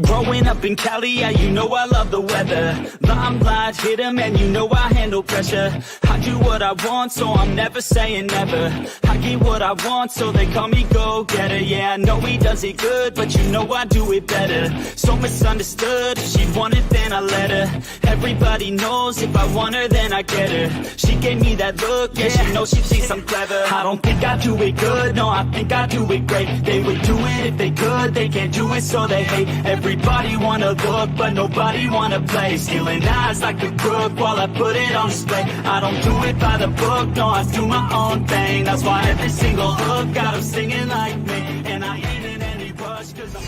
Growing up in Cali, yeah, you know I love the weather. Limelight hit 'em and you know I handle pressure. I do what I want, so I'm never saying never. I get what I want, so they call me go-getter. Yeah, I know he does it good, but you know I do it better. So misunderstood, if she want it, then I let her. Everybody knows if I want her, then I get her. She gave me that look, yeah, she knows she thinks I'm clever. I don't think I do it good, no, I think I do it great. They would do it if they could, they can't do it, so they hate. Everybody wanna look, but nobody wanna play. Stealing eyes like a crook while I put it on display. I don't do it by the book, no, I do my own thing. That's why every single hook got them singing like me. And I ain't in any rush, cause I'm...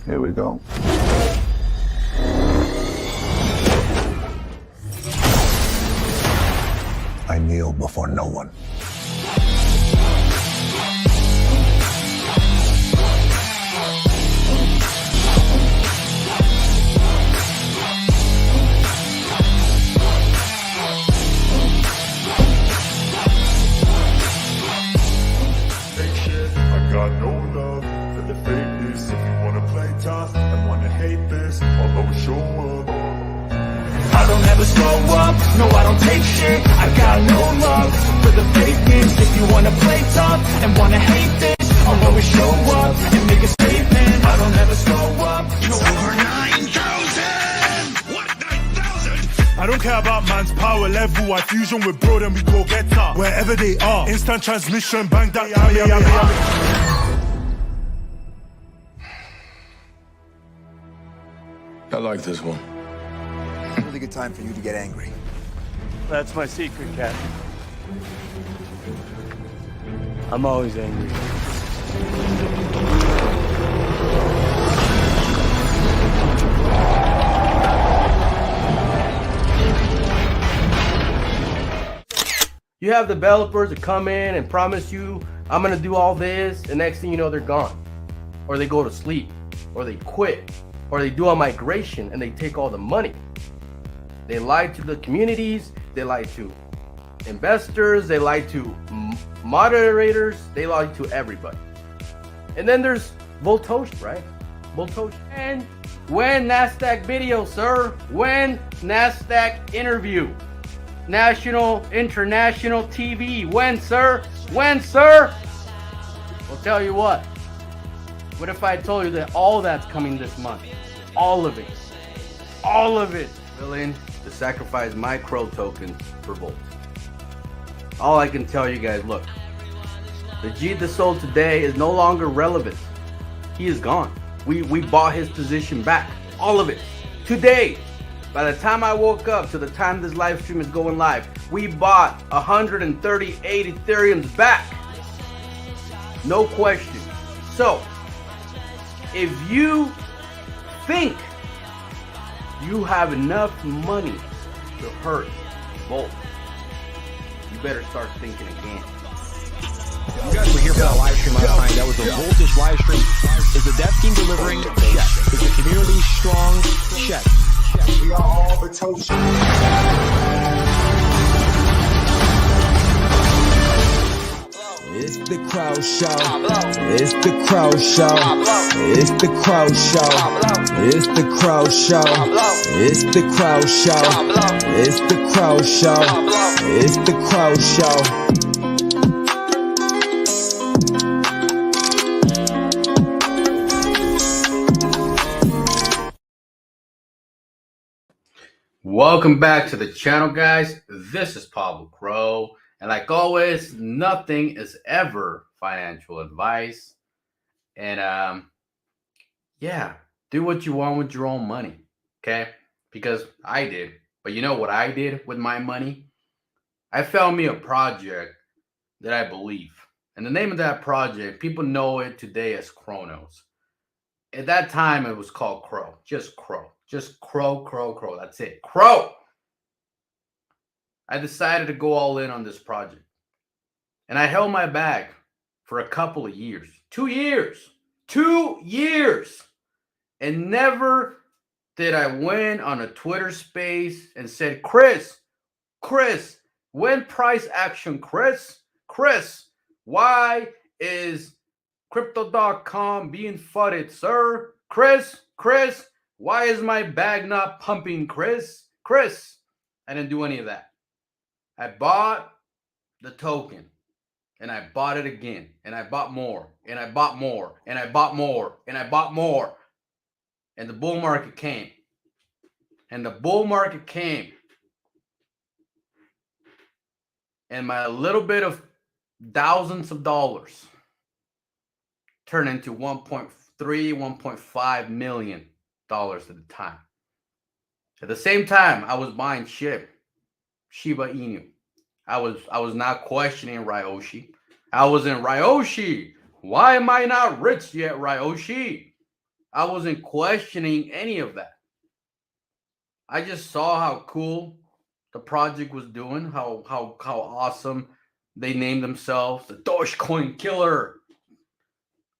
Here we go. I kneel before no one. I got no love for the fakeness. If you wanna play tough and wanna hate this, I'll always show up. I don't ever slow up, no I don't take shit. I got no love for the fakeness. If you wanna play tough and wanna hate this, I'll always show up and make a statement. I don't ever slow up, no. Over 9,000! What, 9,000? I don't care about man's power level. I fusion with bro, then we go get her. Wherever they are, instant transmission, bang that. I like this one. Really good time for you to get angry. That's my secret, Cat. I'm always angry. You have developers that come in and promise you, I'm gonna do all this, and next thing you know, they're gone. Or they go to sleep, or they quit, or they do a migration and they take all the money. They lie to the communities, they lie to investors, they lie to moderators, they lie to everybody. And then there's Voltosh, right? Voltosh. And when NASDAQ video, sir? When NASDAQ interview? National, international TV. When, sir? When, sir? I'll tell you what. What if I told you that all that's coming this month? All of it. All of it. Willing to sacrifice my Crow tokens for Volt. All I can tell you guys, look. The jeet that sold today is no longer relevant. He is gone. We bought his position back. All of it. Today. By the time I woke up to the time this live stream is going live, we bought 138 Ethereums back. No question. So, if you think you have enough money to hurt Volt, you better start thinking again. You guys were here for that live stream last night. That was a Voltish live stream. Is the dev team delivering? Check. Is the community strong? Check. We are all Voltosh. It's the Crow Show. It's the Crow Show. It's the Crow Show. It's the Crow Show. It's the Crow Show. It's the Crow Show. It's the Crow Show. Welcome back to the channel, guys. This is Pablo Crow. And like always, nothing is ever financial advice. And yeah, do what you want with your own money, okay? Because I did. But you know what I did with my money? I found me a project that I believe. And the name of that project, people know it today as Chronos. At that time, it was called Crow. Just Crow. Just Crow, Crow, Crow. That's it. Crow! I decided to go all in on this project. And I held my bag for a couple of years. 2 years. 2 years. And never did I win on a Twitter space and said, Chris, when price action, Chris, why is Crypto.com being flooded, sir? Chris, why is my bag not pumping, Chris? I didn't do any of that. I bought the token, and I bought it again, and I bought more, and I bought more, and I bought more, and I bought more. And the bull market came. And the bull market came. And my little bit of thousands of dollars turned into 1.3, 1.5 million dollars at the time. At the same time, I was buying Shiba Inu. I was not questioning Ryoshi. I was in Ryoshi. Why am I not rich yet, Ryoshi? I wasn't questioning any of that. I just saw how cool the project was doing, how awesome they named themselves, the Dogecoin Killer.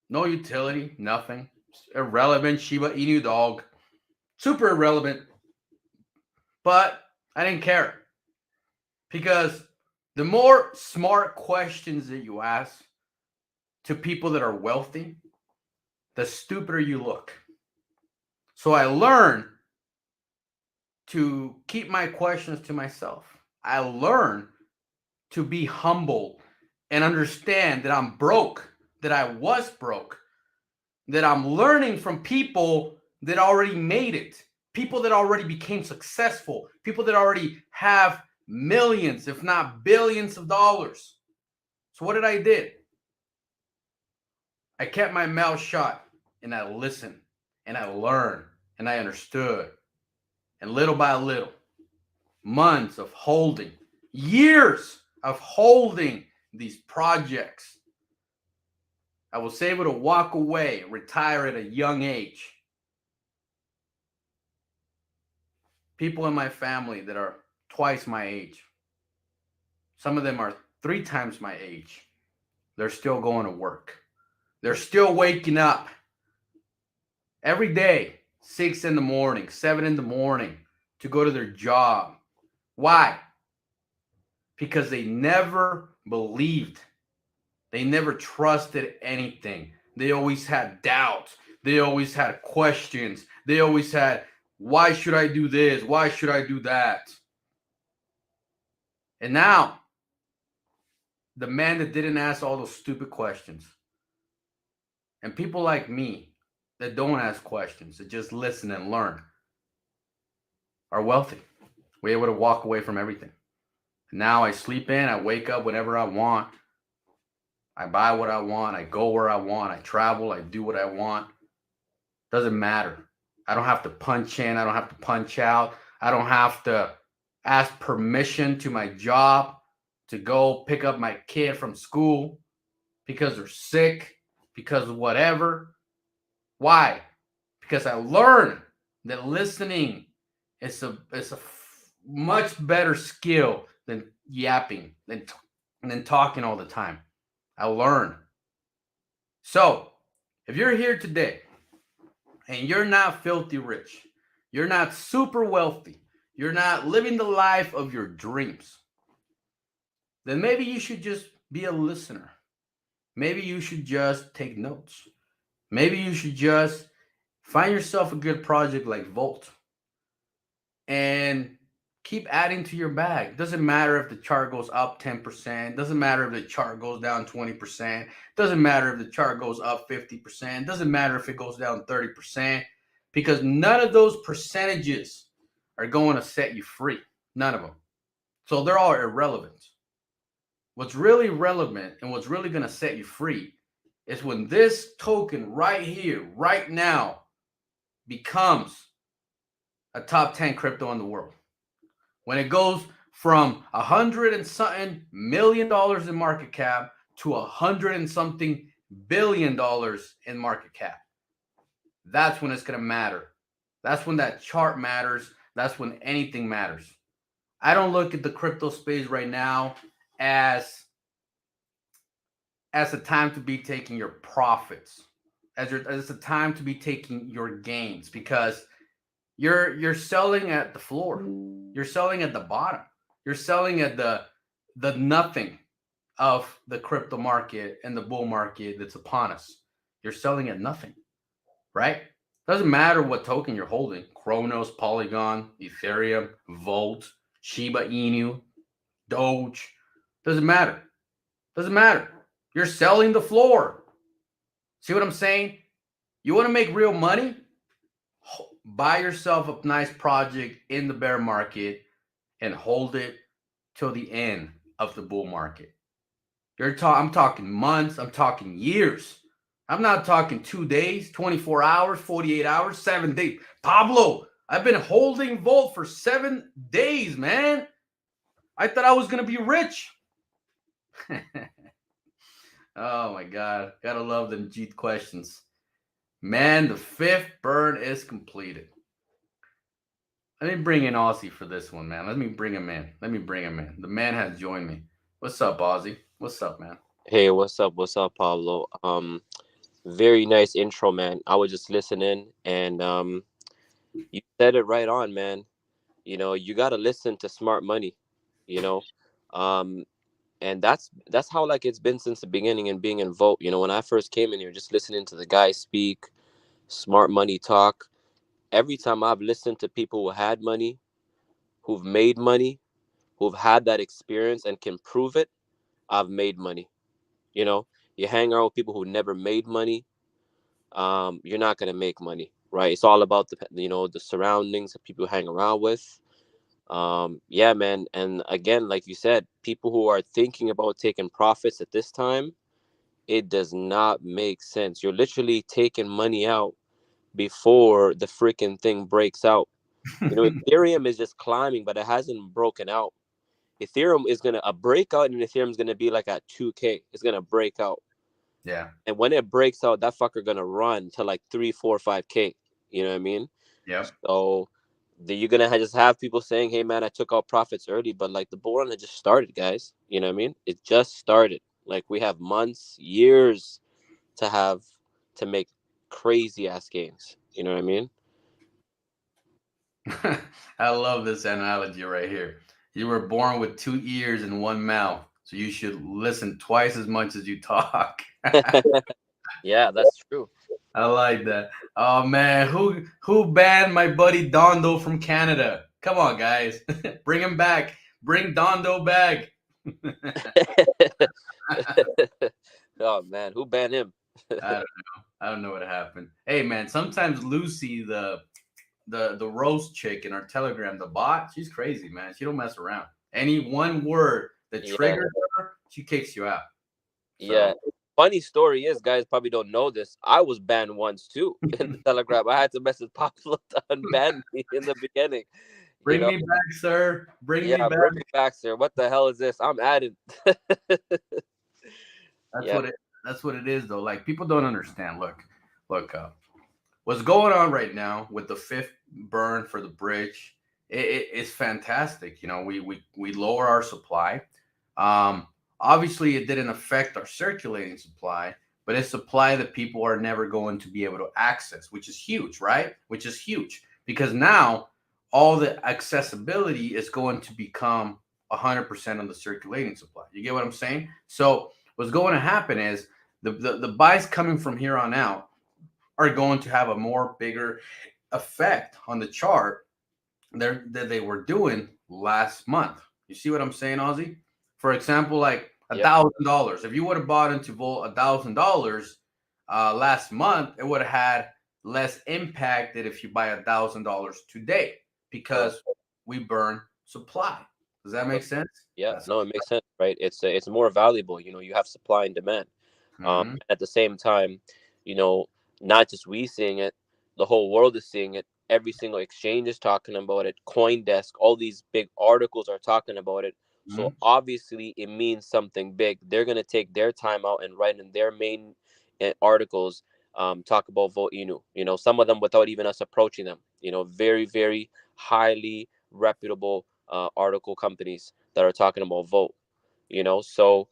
No utility, nothing. Irrelevant Shiba Inu dog. Super irrelevant. But I didn't care. Because the more smart questions that you ask to people that are wealthy, the stupider you look. So I learned to keep my questions to myself. I learned to be humble and understand that I'm broke, that I was broke, that I'm learning from people that already made it, people that already became successful, people that already have millions, if not billions of dollars. So what did I do? I kept my mouth shut and I listened and I learned and I understood. And little by little, months of holding, years of holding these projects, I was able to walk away, retire at a young age. People in my family that are twice my age, some of them are 3 times my age, they're still going to work. They're still waking up every day, 6 in the morning, 7 in the morning to go to their job. Why? Because they never believed. They never trusted anything. They always had doubts. They always had questions. They always had, why should I do this? Why should I do that? And now, the man that didn't ask all those stupid questions, and people like me that don't ask questions, that just listen and learn, are wealthy. We're able to walk away from everything. Now I sleep in, I wake up whenever I want. I buy what I want. I go where I want. I travel. I do what I want. Doesn't matter. I don't have to punch in. I don't have to punch out. I don't have to ask permission to my job to go pick up my kid from school because they're sick, because of whatever. Why? Because I learned that listening is a much better skill than yapping, than talking all the time. I learned. So, if you're here today and you're not filthy rich, you're not super wealthy, you're not living the life of your dreams, then maybe you should just be a listener. Maybe you should just take notes. Maybe you should just find yourself a good project like Volt and keep adding to your bag. Doesn't matter if the chart goes up 10%. Doesn't matter if the chart goes down 20%. Doesn't matter if the chart goes up 50%. Doesn't matter if it goes down 30%. Because none of those percentages are going to set you free. None of them. So they're all irrelevant. What's really relevant and what's really going to set you free is when this token right here, right now, becomes a top 10 crypto in the world. When it goes from $100 and something million in market cap to $100 and something billion in market cap. That's when it's going to matter. That's when that chart matters. That's when anything matters. I don't look at the crypto space right now as a time to be taking your profits, as a time to be taking your gains, because you're selling at the floor. You're selling at the bottom. You're selling at the nothing of the crypto market and the bull market that's upon us. You're selling at nothing, right? Doesn't matter what token you're holding. Chronos, Polygon, Ethereum, Volt, Shiba Inu, Doge. Doesn't matter. Doesn't matter. You're selling the floor. See what I'm saying? You want to make real money? Buy yourself a nice project in the bear market and hold it till the end of the bull market. I'm talking months. I'm talking years. I'm not talking 2 days, 24 hours, 48 hours, 7 days. Pablo, I've been holding Volt for 7 days, man. I thought I was going to be rich. Oh my God. Gotta love them Jeet questions. Man, the 5th burn is completed. Let me bring in Aussie for this one, man. Let me bring him in. The man has joined me. What's up, Aussie? What's up, man? Hey, what's up? What's up, Pablo? Very nice intro, man. I was just listening, and you said it right on, man. You got to listen to smart money, you know. Um, and that's how like it's been since the beginning and being in Vote. When I first came in here, just listening to the guy speak, smart money talk. Every time I've listened to people who had money, who've made money, who've had that experience and can prove it, I've made money. You know, you hang around with people who never made money, you're not gonna make money, right? It's all about the surroundings that people hang around with. Yeah, man. And again, like you said, people who are thinking about taking profits at this time, it does not make sense. You're literally taking money out before the freaking thing breaks out. Ethereum is just climbing, but it hasn't broken out. Ethereum is gonna a breakout, and Ethereum is gonna be like at 2K. It's gonna break out. Yeah. And when it breaks out, that fucker gonna run to like 3, 4, 5K. You know what I mean? Yep. So you're gonna just have people saying, "Hey, man, I took out profits early," but like the bull run had just started, guys. You know what I mean? It just started. Like we have months, years to make crazy ass gains. You know what I mean? I love this analogy right here. You were born with 2 ears and 1 mouth, so you should listen twice as much as you talk. Yeah, that's true. I like that. Oh man, who banned my buddy Dondo from Canada? Come on, guys, bring him back. Bring Dondo back. Oh man, who banned him? I don't know what happened. Hey man, sometimes Lucy, the roast chick in our Telegram, the bot, she's crazy, man. She don't mess around. Any one word that triggers her, she kicks you out. So. Yeah. Funny story is, guys probably don't know this. I was banned once too in the Telegram. I had to message Pablo to unban me in the beginning. Bring me back, sir. Bring me back. Bring me back, sir. What the hell is this? I'm added. That's what it is, though. Like people don't understand. Look, what's going on right now with the 5th burn for the bridge? It's fantastic. We lower our supply. Obviously, it didn't affect our circulating supply, but it's supply that people are never going to be able to access, which is huge, right? Which is huge because now all the accessibility is going to become 100% of the circulating supply. You get what I'm saying? So what's going to happen is the buys coming from here on out are going to have a more bigger effect on the chart that they were doing last month. You see what I'm saying, Ozzy? For example, like $1,000. If you would have bought into Volt $1,000 last month, it would have had less impact than if you buy $1,000 today because we burn supply. Does that make sense? Yeah, no, it makes sense, right? It's more valuable. You have supply and demand. At the same time, not just we seeing it, the whole world is seeing it. Every single exchange is talking about it. CoinDesk, all these big articles are talking about it. So obviously it means something big. They're going to take their time out and write in their main articles, talk about Vote Inu. Some of them without even us approaching them. Very, very highly reputable article companies that are talking about Vote. So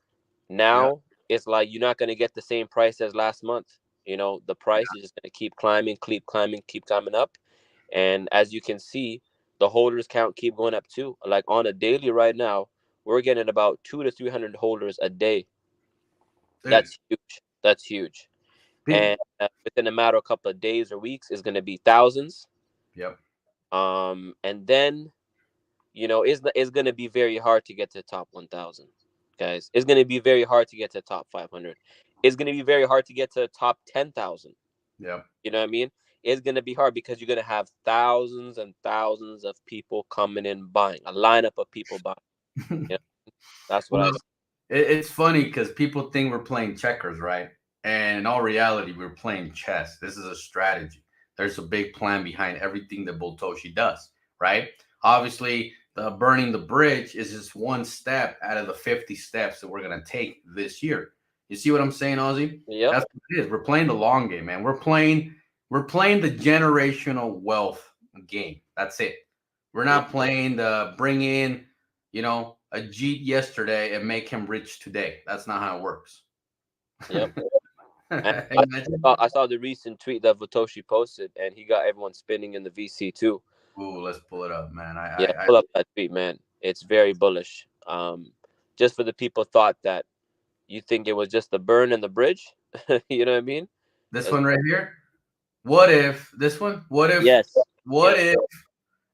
now it's like you're not going to get the same price as last month. The price is just going to keep climbing, keep climbing up. And as you can see, the holders count keep going up too. Like on a daily right now, we're getting about 200 to 300 holders a day. Dude. That's huge. That's huge. and within a matter of a couple of days or weeks, it's going to be thousands. Yep. And then, it's going to be very hard to get to the top 1,000, guys. It's going to be very hard to get to the top 500. It's going to be very hard to get to the top 10,000. Yep. You know what I mean? It's going to be hard because you're going to have thousands and thousands of people coming in buying, a lineup of people buying. That's what I know. It's funny because people think we're playing checkers, right? And in all reality, we're playing chess. This is a strategy. There's a big plan behind everything that Botoshi does, right? Obviously, the burning the bridge is just one step out of the 50 steps that we're going to take this year. You see what I'm saying, Ozzy? Yeah. That's what it is. We're playing the long game, man. We're playing the generational wealth game. That's it. We're not playing the bring in, a jeet yesterday and make him rich today. That's not how it works. Yep. I saw the recent tweet that Botoshi posted, and he got everyone spinning in the VC too. Ooh, let's pull it up, man. Pull up that tweet, man. It's very bullish. Just for the people thought that you think it was just the burn and the bridge. You know what I mean? This one right here. What if this one? What if? Yes. What if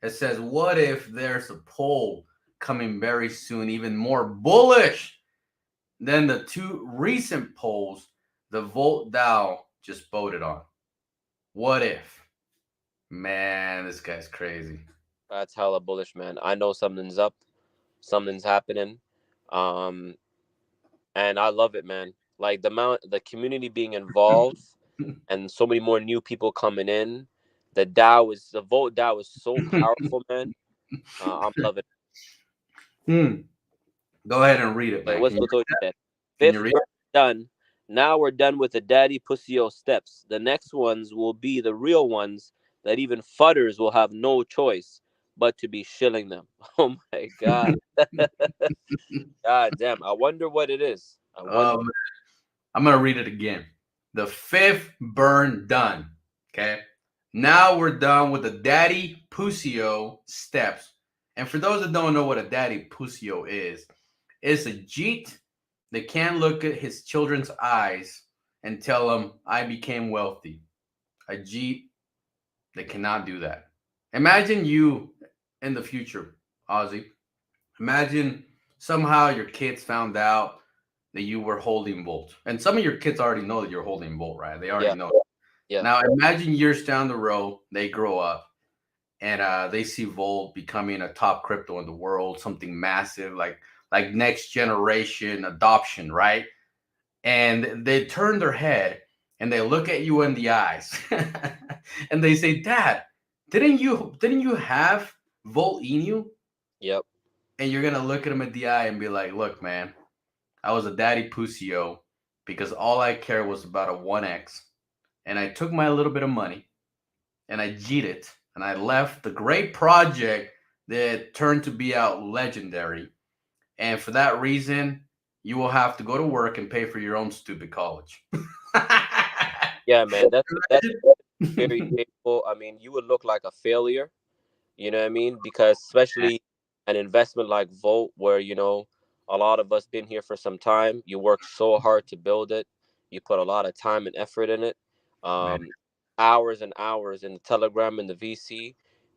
it says? What if there's a poll coming very soon, even more bullish than the two recent polls the Volt Dow just voted on? What if? Man, this guy's crazy. That's hella bullish, man. I know something's up, something's happening, and I love it, man. Like the community being involved, and so many more new people coming in. The Volt Dow is so powerful, man. I'm loving it. Go ahead and read it, man. What's Botoshi said? Fifth burn done. Now we're done with the daddy pussyo steps. The next ones will be the real ones that even fudders will have no choice but to be shilling them. Oh my God. God damn. I wonder what it is. I'm going to read it again. The fifth burn done. Okay. Now we're done with the daddy pussyo steps. And for those that don't know what a daddy pussyo is, it's a jeet that can't look at his children's eyes and tell them, I became wealthy. A jeet that cannot do that. Imagine you in the future, Ozzy. Imagine somehow your kids found out that you were holding Volt. And some of your kids already know that you're holding Volt, right? They already know. Yeah. Now imagine years down the road, they grow up and they see Volt becoming a top crypto in the world, something massive, like next generation adoption, right? And they turn their head and they look at you in the eyes and they say, Dad, didn't you have Volt in you? Yep. And you're gonna look at them in the eye and be like, look, man, I was a daddy pussyo because all I cared was about a 1x. And I took my little bit of money and I jeeted it and I left the great project that turned to be out legendary. And for that reason, you will have to go to work and pay for your own stupid college. Yeah, man, that's very painful. I mean, you would look like a failure, you know what I mean? Because especially an investment like Volt, where, a lot of us been here for some time. You work so hard to build it. You put a lot of time and effort in it. Hours and hours in the Telegram and the VC.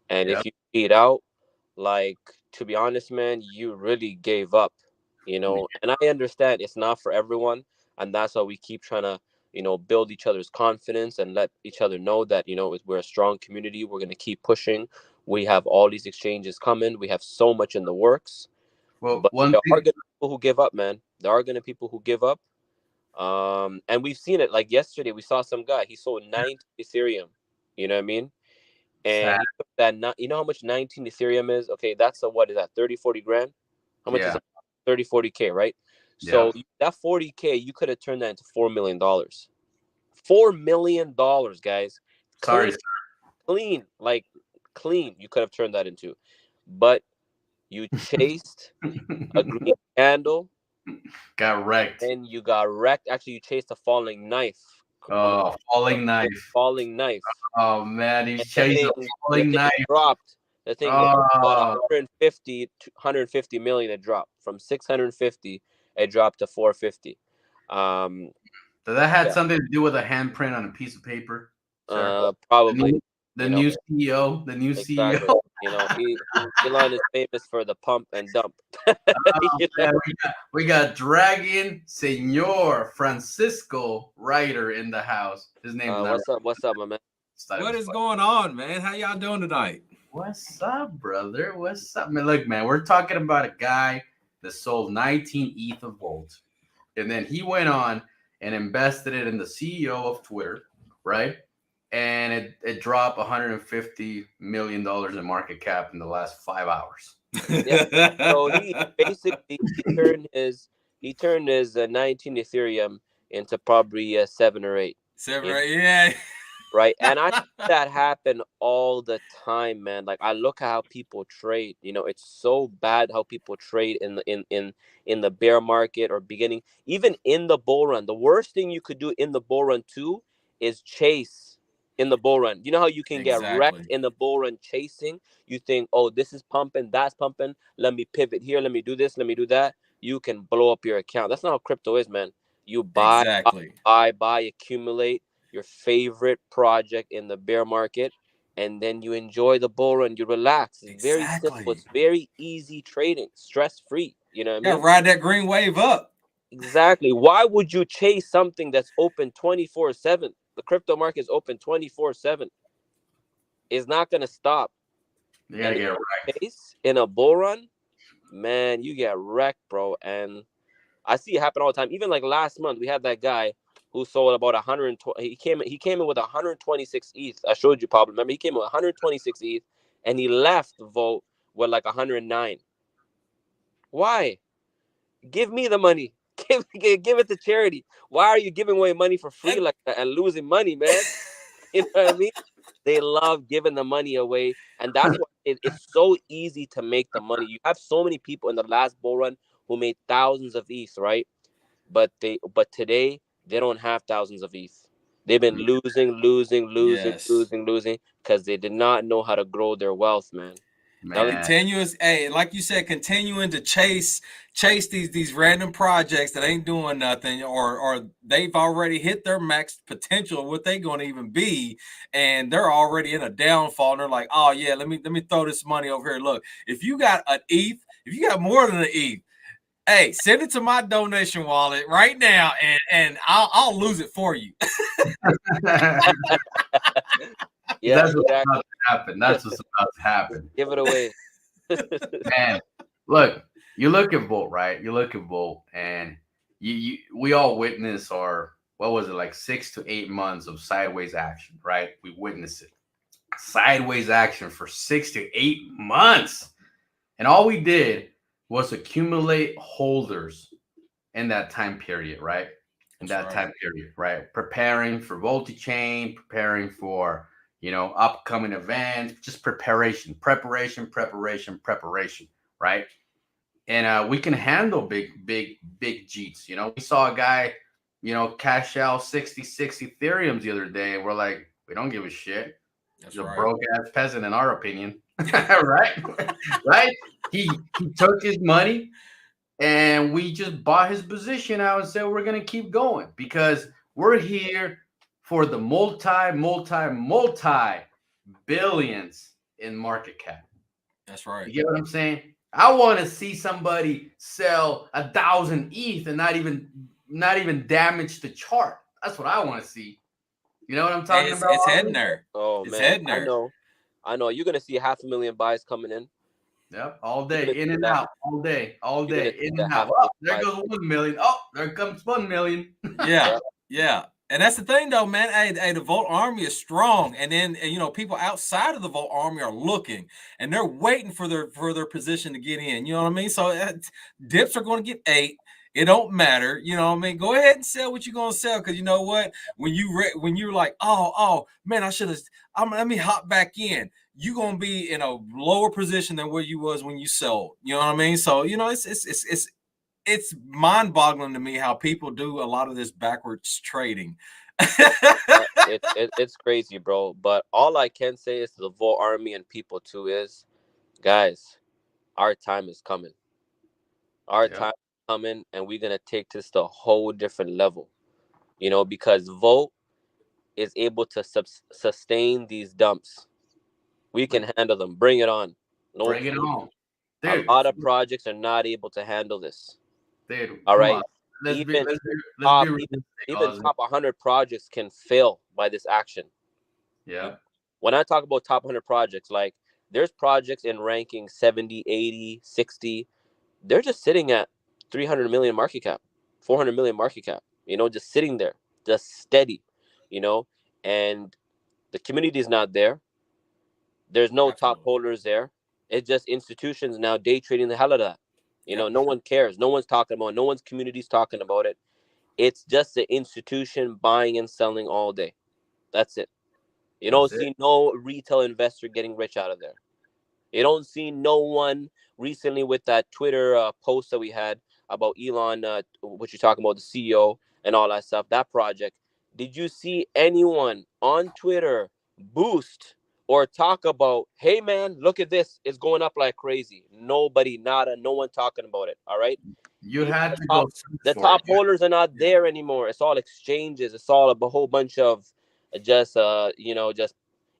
And if you eat out, like, to be honest, man, you really gave up, and I understand it's not for everyone. And that's why we keep trying to, build each other's confidence and let each other know that, we're a strong community. We're going to keep pushing. We have all these exchanges coming. We have so much in the works. Well, but there are going to be people who give up, man. There are going to be people who give up. And we've seen it. Like yesterday, we saw some guy. He sold 19 Ethereum. You know what I mean? And he took that. You know how much 19 Ethereum is? Okay, that's what is that? 30, 40 grand? How much is that? 30, 40K, right? So that 40K, you could have turned that into $4 million. $4 million, guys. Clean. You could have turned that into. But you chased a green candle. Got wrecked. And you got wrecked. Actually, you chased a falling knife. Oh, falling knife. Falling knife. Oh, man. He's chasing a falling knife. Dropped. The thing about 150 million, it dropped. From 650, it dropped to 450. So that had Yeah. something to do with a handprint on a piece of paper, sir. Probably. The You know, new CEO, the new exactly. CEO. You know, Elon is famous for the pump and dump. Oh, You know? man, we got Dragon Senor Francisco Ryder in the house. His name's not. What's up? What's up, my man? What is going on, man? How y'all doing tonight? What's up, brother? What's up, man? Look, man, we're talking about a guy that sold 19 ETH of Volt, and then he went on and invested it in the CEO of Twitter, right? And it dropped $150 million in market cap in the last 5 hours. Yeah. So he basically he turned his 19 Ethereum into probably 7 or 8. 7 or 8, yeah. Right, and I see that happen all the time, man. Like I look at how people trade. You know, it's so bad how people trade in the bear market or beginning, even in the bull run. The worst thing you could do in the bull run too is chase in the bull run. You know how you can get wrecked in the bull run chasing? You think, oh, this is pumping, that's pumping. Let me pivot here. Let me do this. Let me do that. You can blow up your account. That's not how crypto is, man. You buy, buy, accumulate your favorite project in the bear market, and then you enjoy the bull run. You relax. It's very simple. It's very easy trading, stress free. You know what I mean? Ride that green wave up. Exactly. Why would you chase something that's open 24/7? The crypto market is open 24/7. It's not gonna stop. You gotta get wrecked. In a bull run, man, you get wrecked, bro. And I see it happen all the time. Even like last month, we had that guy who sold about 120. He came in with 126 ETH. I showed you, Pablo. Remember, he came with 126 ETH, and he left Vote with like 109. Why? Give me the money. Give it to charity. Why are you giving away money for free like that and losing money, man? You know what I mean? They love giving the money away, and that's why it's so easy to make the money. You have so many people in the last bull run who made thousands of ETH, right? But today they don't have thousands of ETH. They've been losing because they did not know how to grow their wealth, man. Continuous, like you said, continuing to chase these random projects that ain't doing nothing, or they've already hit their max potential of what they're going to even be, and they're already in a downfall. And they're like, oh yeah, let me throw this money over here. Look, if you got an ETH, if you got more than an ETH, hey, send it to my donation wallet right now, and I'll lose it for you. Yeah, that's what's about to happen. That's what's about to happen. Give it away. Man, look, you look at Volt, right? You look at Volt, and we all witness what was it, like 6 to 8 months of sideways action, right? We witnessed it. Sideways action for 6 to 8 months. And all we did was accumulate holders in that time period, right? Time period, right? Preparing for Volti-chain, preparing for, upcoming events, just preparation, right? And we can handle big jeets. We saw a guy, cash out 66 Ethereums the other day, and we're like, we don't give a shit. He's a broke ass peasant, in our opinion, right? Right? He took his money, and we just bought his position out and said we're gonna keep going because we're here for the multi billions in market cap. That's right. You get what I'm saying? I want to see somebody sell 1,000 ETH and not even damage the chart. That's what I want to see. You know what I'm talking about? It's heading there. Oh, it's man, heading there. I know. You're gonna see 500,000 buys coming in. Yep, all day, in and out, all day, in and out. Oh, there goes 1 million. Oh, there comes 1 million. Yeah. And that's the thing, though, man. Hey, the Volt Army is strong, and then people outside of the Volt Army are looking, and they're waiting for their position to get in. You know what I mean? So dips are going to get 8. It don't matter. You know what I mean? Go ahead and sell what you're going to sell, because you know what? When you're like, oh man, I should have. Let me hop back in. You're gonna be in a lower position than where you was when you sold. You know what I mean? So it's mind-boggling to me how people do a lot of this backwards trading. It's crazy, bro. But all I can say is to the Volt Army and people too is, guys, our time is coming. Our time is coming, and we're gonna take this to a whole different level. you know, because Volt is able to sustain these dumps. We can handle them. Bring it on. No Bring it problem. on. A Dude, lot of projects are not able to handle this. dude, All come right. on. Let's be Even realistic, even Ozzy. top 100 projects can fail by this action. Yeah. When I talk about top 100 projects, like there's projects in ranking 70, 80, 60. They're just sitting at 300 million market cap, 400 million market cap, you know, just sitting there, just steady, you know, and the community is not there. There's no top holders there. It's just institutions now day trading the hell out of that. You know, no one cares. No one's talking about it. No one's community's talking about it. It's just the institution buying and selling all day. That's it. You don't see no retail investor getting rich out of there. You don't see no one recently with that Twitter post that we had about Elon, what you're talking about, the CEO and all that stuff, that project. Did you see anyone on Twitter boost or talk about, hey, man, look at this. It's going up like crazy. Nobody, nada, no one talking about it. All right. You had to top, go. the top holders are not there anymore. It's all exchanges. It's all a whole bunch of just, you know, just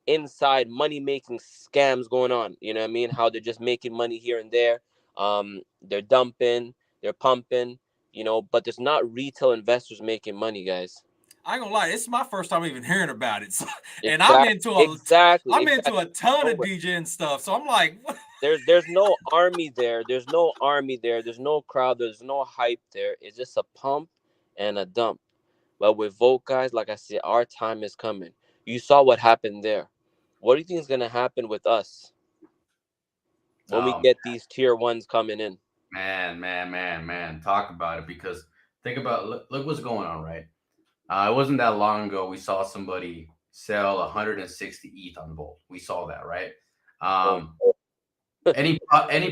inside money making scams going on. You know what I mean? How they're just making money here and there. They're dumping, they're pumping, you know, but there's not retail investors making money, guys. I ain't gonna lie, it's my first time even hearing about it. So, and I'm into a ton of DJ stuff. So I'm like, what? There's no army there. There's no army there. There's no crowd. There's no hype there. It's just a pump and a dump. But with Volt, guys, like I said, our time is coming. You saw what happened there. What do you think is gonna happen with us when we get these tier ones coming in? Man. Talk about it, because think about look what's going on, right? It wasn't that long ago we saw somebody sell 160 ETH on Volt. We saw that, right? Any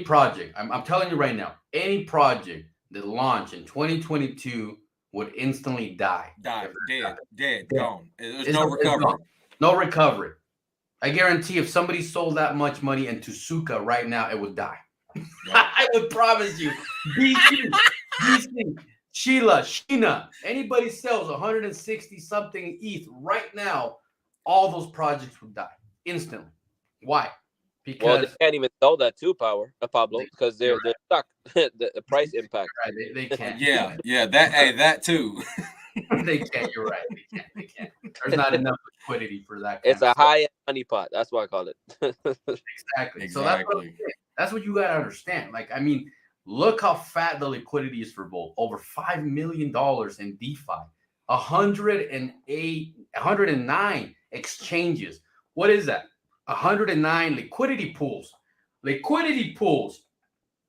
project, I'm telling you right now, any project that launched in 2022 would instantly die. Dead, gone. There's no recovery. No recovery. I guarantee if somebody sold that much money into Suka right now, it would die. Yep. I would promise you. BC, Sheena, anybody sells 160 something ETH right now, all those projects would die instantly. Why? Because they can't even sell that to Pablo, because they're stuck. the price impact. Right, they can't. Yeah. That too. They can't. You're right. They can't. There's not enough liquidity for that. It's a high money pot. That's what I call it. Exactly. So that's what you gotta understand. Like, I mean, look how fat the liquidity is for Volt. Over $5 million in DeFi. 109 exchanges. What is that? 109 liquidity pools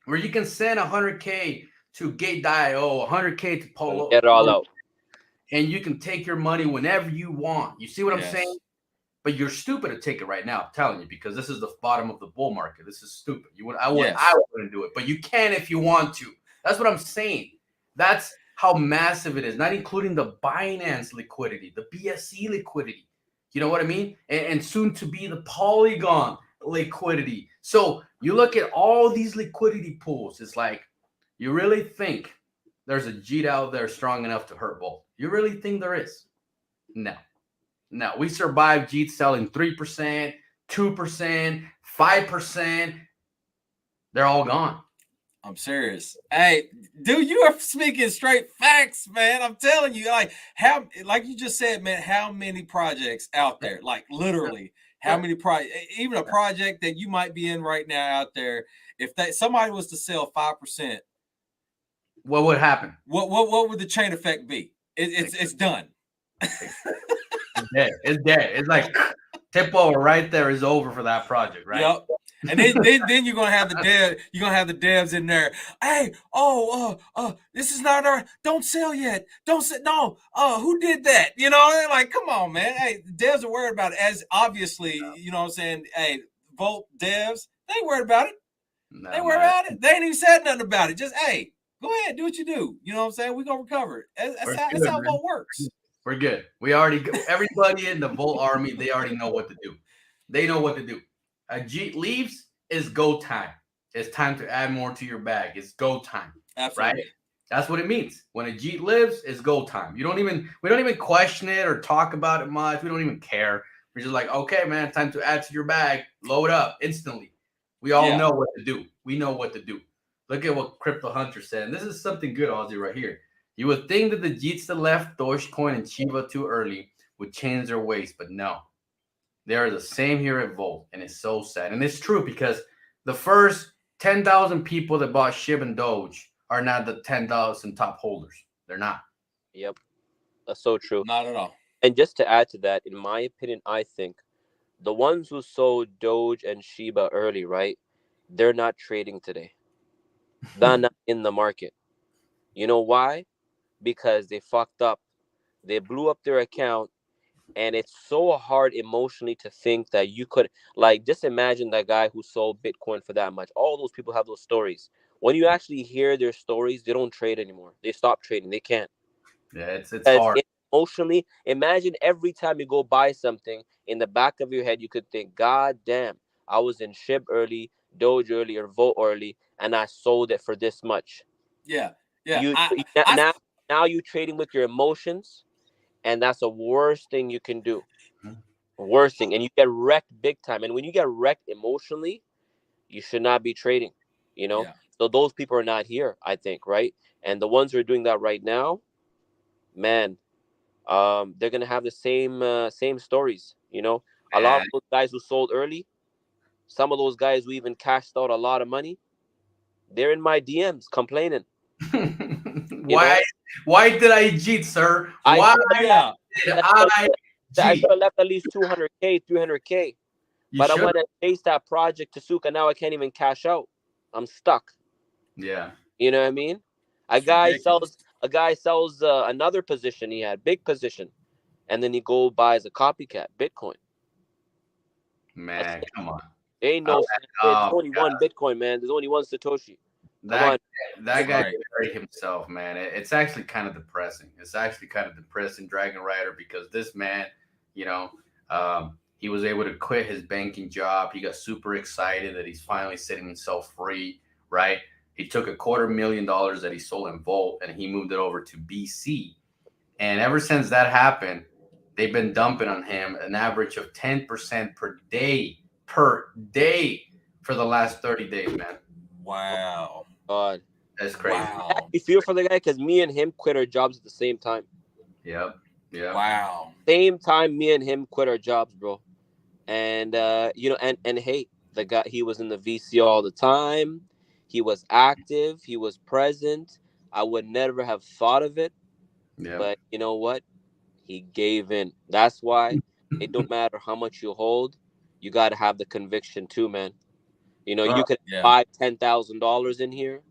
where you can send 100K to Gate.io, 100K to Polo. Get it all out. And you can take your money whenever you want. You see what I'm saying? But you're stupid to take it right now, I'm telling you, because this is the bottom of the bull market. This is stupid. I wouldn't do it, but you can if you want to. That's what I'm saying. That's how massive it is, not including the Binance liquidity, the BSC liquidity. You know what I mean? And soon to be the Polygon liquidity. So you look at all these liquidity pools. It's like, you really think there's a jeet out there strong enough to hurt Volt? You really think there is? No. We survived jeet selling 3%, 2%, 5%. They're all gone. I'm serious. Hey, dude, you are speaking straight facts, man. I'm telling you, like you just said, man, how many projects out there? Like literally, how many even a project that you might be in right now out there, if somebody was to sell 5%, what would happen? What would the chain effect be? It's done. It's dead. It's like tip over right there is over for that project, right? Yep. And then you're gonna have the devs in there. Hey, this is not our. Don't sell yet. Don't sell. No. Who did that? You know, they're like, come on, man. Hey, the devs are worried about it. As obviously, you know what I'm saying. Hey, Volt devs, they ain't worried about it. They ain't worried about it. They ain't even said nothing about it. Just hey, go ahead, do what you do. You know what I'm saying? We're gonna recover it. That's how Volt works. We're good. We already everybody in the Volt army, they already know what to do. They know what to do. A jeet leaves, is go time. It's time to add more to your bag. It's go time. Absolutely. Right? That's what it means. When a jeet lives, it's go time. We don't even question it or talk about it much. We don't even care. We're just like, okay, man, time to add to your bag. Load up instantly. We all know what to do. We know what to do. Look at what Crypto Hunter said. And this is something good, Ozzy, right here. You would think that the jeets that left Dogecoin and Shiba too early would change their ways, but no. They are the same here at Volt, and it's so sad. And it's true because the first 10,000 people that bought SHIB and Doge are not the 10,000 top holders. They're not. Yep. That's so true. Not at all. And just to add to that, in my opinion, I think the ones who sold Doge and Shiba early, right? They're not trading today. They're not in the market. You know why? Because they fucked up. They blew up their account. And it's so hard emotionally to think that you could, like, just imagine that guy who sold Bitcoin for that much. All those people have those stories. When you actually hear their stories, they don't trade anymore. They stop trading. They can't. Yeah, it's hard. Emotionally, imagine every time you go buy something, in the back of your head, you could think, God damn, I was in SHIB early, Doge early, or Volt early, and I sold it for this much. Yeah. Yeah. Now you're trading with your emotions. And that's the worst thing you can do. Worst thing. And you get wrecked big time. And when you get wrecked emotionally, you should not be trading, you know? Yeah. So those people are not here, I think, right? And the ones who are doing that right now, man, they're going to have the same stories, you know? A lot of those guys who sold early, some of those guys who even cashed out a lot of money, they're in my DMs complaining. Why did I cheat, sir? Why did I I should have left at least 200K, 300K. But I want to chase that project to Suka. Now I can't even cash out. I'm stuck. Yeah. You know what I mean? A guy sells another position he had, big position, and then he buys a copycat Bitcoin. Man, come on. Ain't no there's only one Bitcoin, man. There's only one Satoshi. That guy buried himself, man. It's actually kind of depressing. It's actually kind of depressing, Dragon Rider, because this man, you know, he was able to quit his banking job. He got super excited that he's finally setting himself free, right? He took $250,000 that he sold in Volt and he moved it over to BC. And ever since that happened, they've been dumping on him an average of 10% per day for the last 30 days, man. Wow. God. That's crazy. Wow. You feel for the guy because me and him quit our jobs at the same time. Yep. Yeah. Wow. Same time me and him quit our jobs, bro. And you know, and hey, the guy, he was in the VC all the time. He was active, he was present. I would never have thought of it. Yeah. But you know what? He gave in. That's why it don't matter how much you hold, you gotta have the conviction too, man. You know, you could buy $10,000 in here,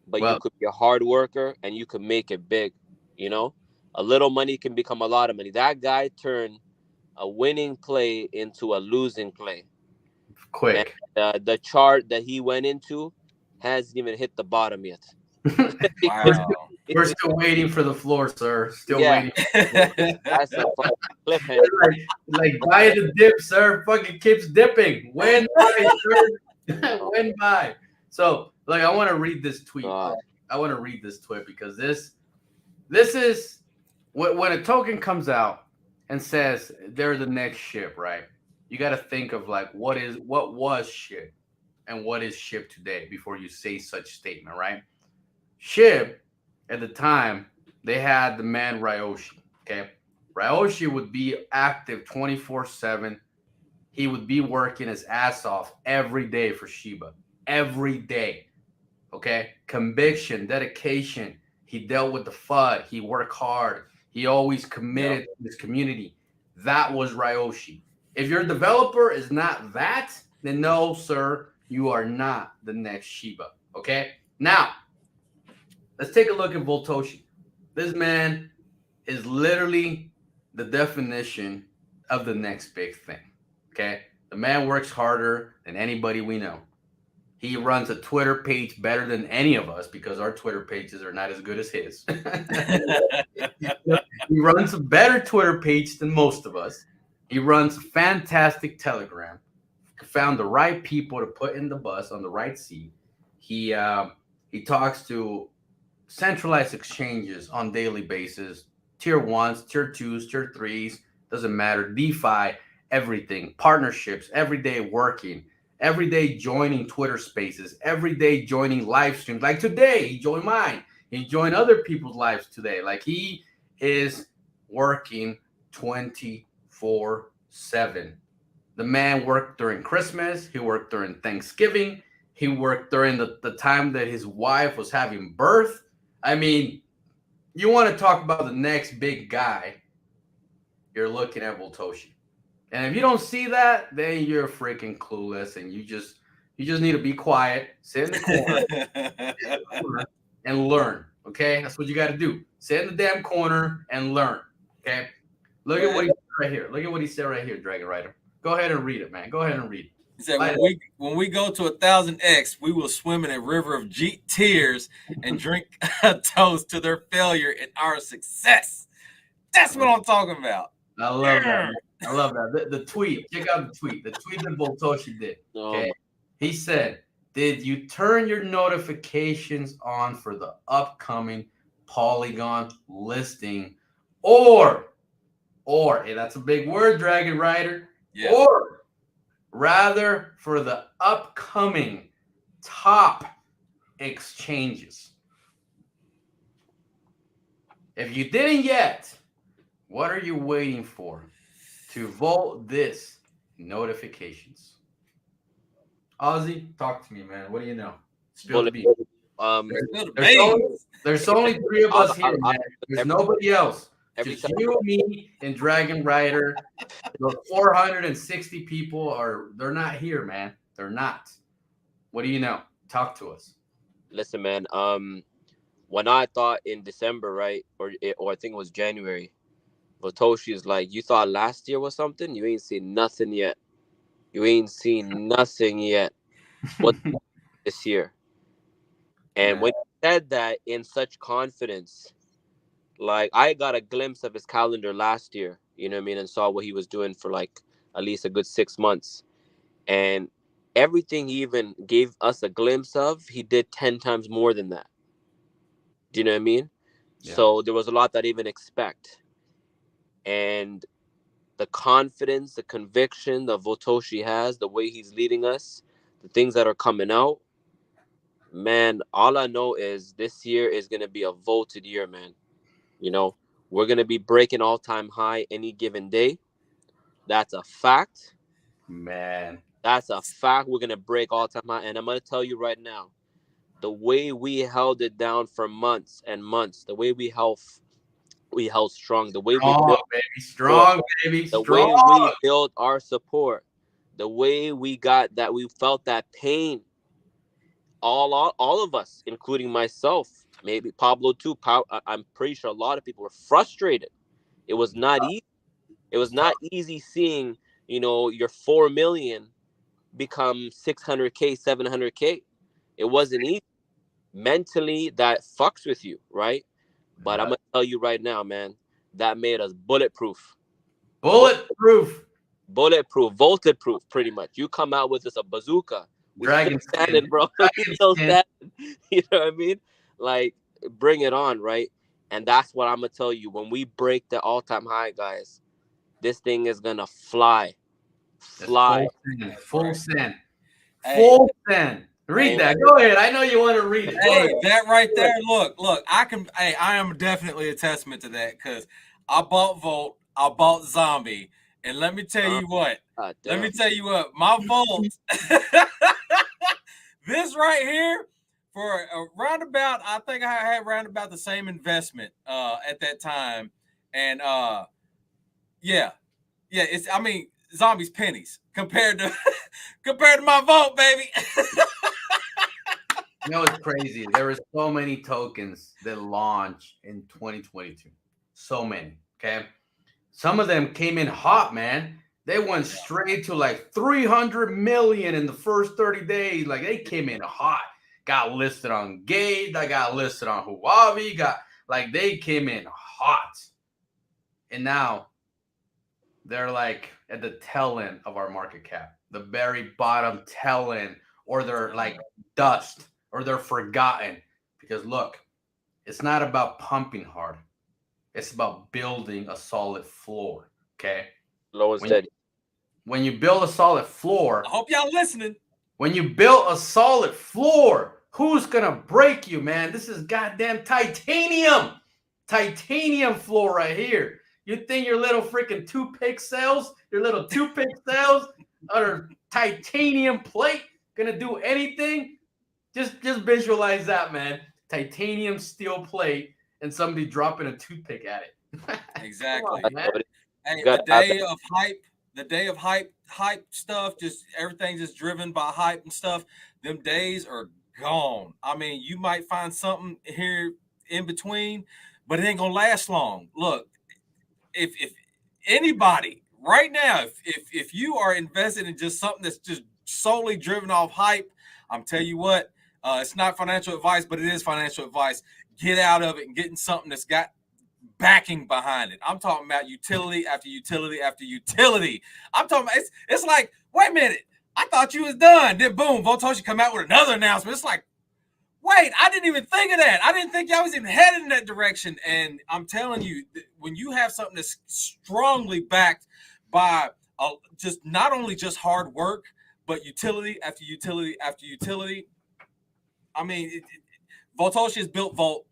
but you could be a hard worker and you could make it big. You know, a little money can become a lot of money. That guy turned a winning play into a losing play. Quick. And, the chart that he went into hasn't even hit the bottom yet. Wow. We're still waiting for the floor, sir. Still waiting. That's a fucking cliffhanger. Like buy the dip, sir. Fucking keeps dipping. When by, sir. When by. So, like, I want to read this tweet. I want to read this tweet because this is when a token comes out and says they're the next ship, right? You got to think of like what was SHIB and what is SHIB today before you say such statement, right? SHIB at the time, they had the man Ryoshi. Okay, Ryoshi would be active 24/7. He would be working his ass off every day for Shiba, every day. Okay, conviction, dedication. He dealt with the FUD. He worked hard. He always committed to his community. That was Ryoshi. If your developer is not that, then no, sir, you are not the next Shiba. Okay, now let's take a look at Voltoshi. This man is literally the definition of the next big thing. Okay, the man works harder than anybody we know. He runs a Twitter page better than any of us because our Twitter pages are not as good as his. He runs a better Twitter page than most of us. He runs a fantastic Telegram. Found the right people to put in the bus on the right seat. He talks to centralized exchanges on daily basis, tier ones, tier twos, tier threes, doesn't matter. DeFi, everything, partnerships, every day working, every day joining Twitter spaces, every day joining live streams. Like today, he joined mine. He joined other people's lives today. Like he is working 24/7. The man worked during Christmas. He worked during Thanksgiving. He worked during the time that his wife was having birth. I mean, you want to talk about the next big guy, you're looking at Voltoshi. And if you don't see that, then you're freaking clueless and you just need to be quiet, sit in the corner and learn. Okay? That's what you got to do. Sit in the damn corner and learn. Okay? Look at what he said right here. Look at what he said right here, Dragon Rider. Go ahead and read it, man. Go ahead and read it. He said, when we go to 1,000x, we will swim in a river of jeet tears and drink a toast to their failure and our success. That's what I'm talking about. I love that. I love that. The tweet. Check out the tweet. The tweet that Voltoshi did. Okay. He said, "Did you turn your notifications on for the upcoming Polygon listing, or hey, that's a big word, Dragon Rider, or rather for the upcoming top exchanges? If you didn't yet, what are you waiting for to vote this notifications?" Ozzy, talk to me, man. What do you know? Spill the beans. There's only three of us here, man. There's nobody else. Just you, me, and Dragon Rider. The 460 people they're not here, man. They're not. What do you know? Talk to us. Listen, man. When I thought in December, right, or I think it was January, Votoshi is like, you thought last year was something? You ain't seen nothing yet. You ain't seen nothing yet. What this year? And when he said that in such confidence, like I got a glimpse of his calendar last year, you know what I mean, and saw what he was doing for like at least a good 6 months. And everything he even gave us a glimpse of, he did 10 times more than that. Do you know what I mean? Yeah. So there was a lot that I didn't expect. And the confidence, the conviction that Votoshi has, the way he's leading us, the things that are coming out, man, all I know is this year is going to be a voted year, man. You know, we're going to be breaking all-time high any given day. That's a fact. Man. That's a fact. We're going to break all-time high. And I'm going to tell you right now, the way we held it down for months and months, the way we held strong, the way strong, we built, baby, the way we built our support, the way we felt that pain, all of us, including myself, maybe Pablo too. I'm pretty sure a lot of people were frustrated. It was not easy. It was not easy seeing, your 4 million become 600K, 700K. It wasn't easy. Mentally, that fucks with you, right? But I'm going to tell you right now, man, that made us bulletproof. Bulletproof, volted proof, pretty much. You come out with a bazooka. Dragon standing, bro. You know what I mean? Like, bring it on, right? And that's what I'm going to tell you. When we break the all-time high, guys, this thing is going to fly. Full send. Full send. Read that. Go ahead. I know you want to read it. Hey, that right there. Look. I am definitely a testament to that because I bought Volt, I bought Zombie, and let me tell you what. My Volt. This right here for a roundabout. I think I had roundabout the same investment at that time, and it's. I mean, Zombie's pennies compared to my Volt, baby. You know, it's crazy. There were so many tokens that launched in 2022. So many. Okay. Some of them came in hot, man. They went straight to like 300 million in the first 30 days. Like they came in hot. Got listed on Gate. I got listed on Huawei. They came in hot. And now they're like at the tail end of our market cap. The very bottom tail end. Or they're like dust. Or they're forgotten. Because look, It's not about pumping hard. It's about building a solid floor. Okay. Low and steady. When you build a solid floor, I hope y'all listening. when you build a solid floor, who's gonna break you, man? This is goddamn titanium floor right here. You think your little freaking toothpick cells, or titanium plate gonna do anything? Just visualize that, man. Titanium steel plate and somebody dropping a toothpick at it. Exactly. On, man. Hey, got the day of hype stuff, just everything just driven by hype and stuff. Them days are gone. I mean, you might find something here in between, but it ain't gonna last long. Look, if anybody right now, if you are invested in just something that's just solely driven off hype, I'm telling you what, it's not financial advice, but it is financial advice. Get out of it and get in something that's got backing behind it. I'm talking about utility after utility after utility. I'm talking about it's like, wait a minute, I thought you was done. Then boom, Voltoshi come out with another announcement. It's like, wait, I didn't even think of that. I didn't think y'all was even headed in that direction. And I'm telling you, when you have something that's strongly backed by just not only just hard work, but utility after utility after utility. I mean, Voltoshi has built Volt.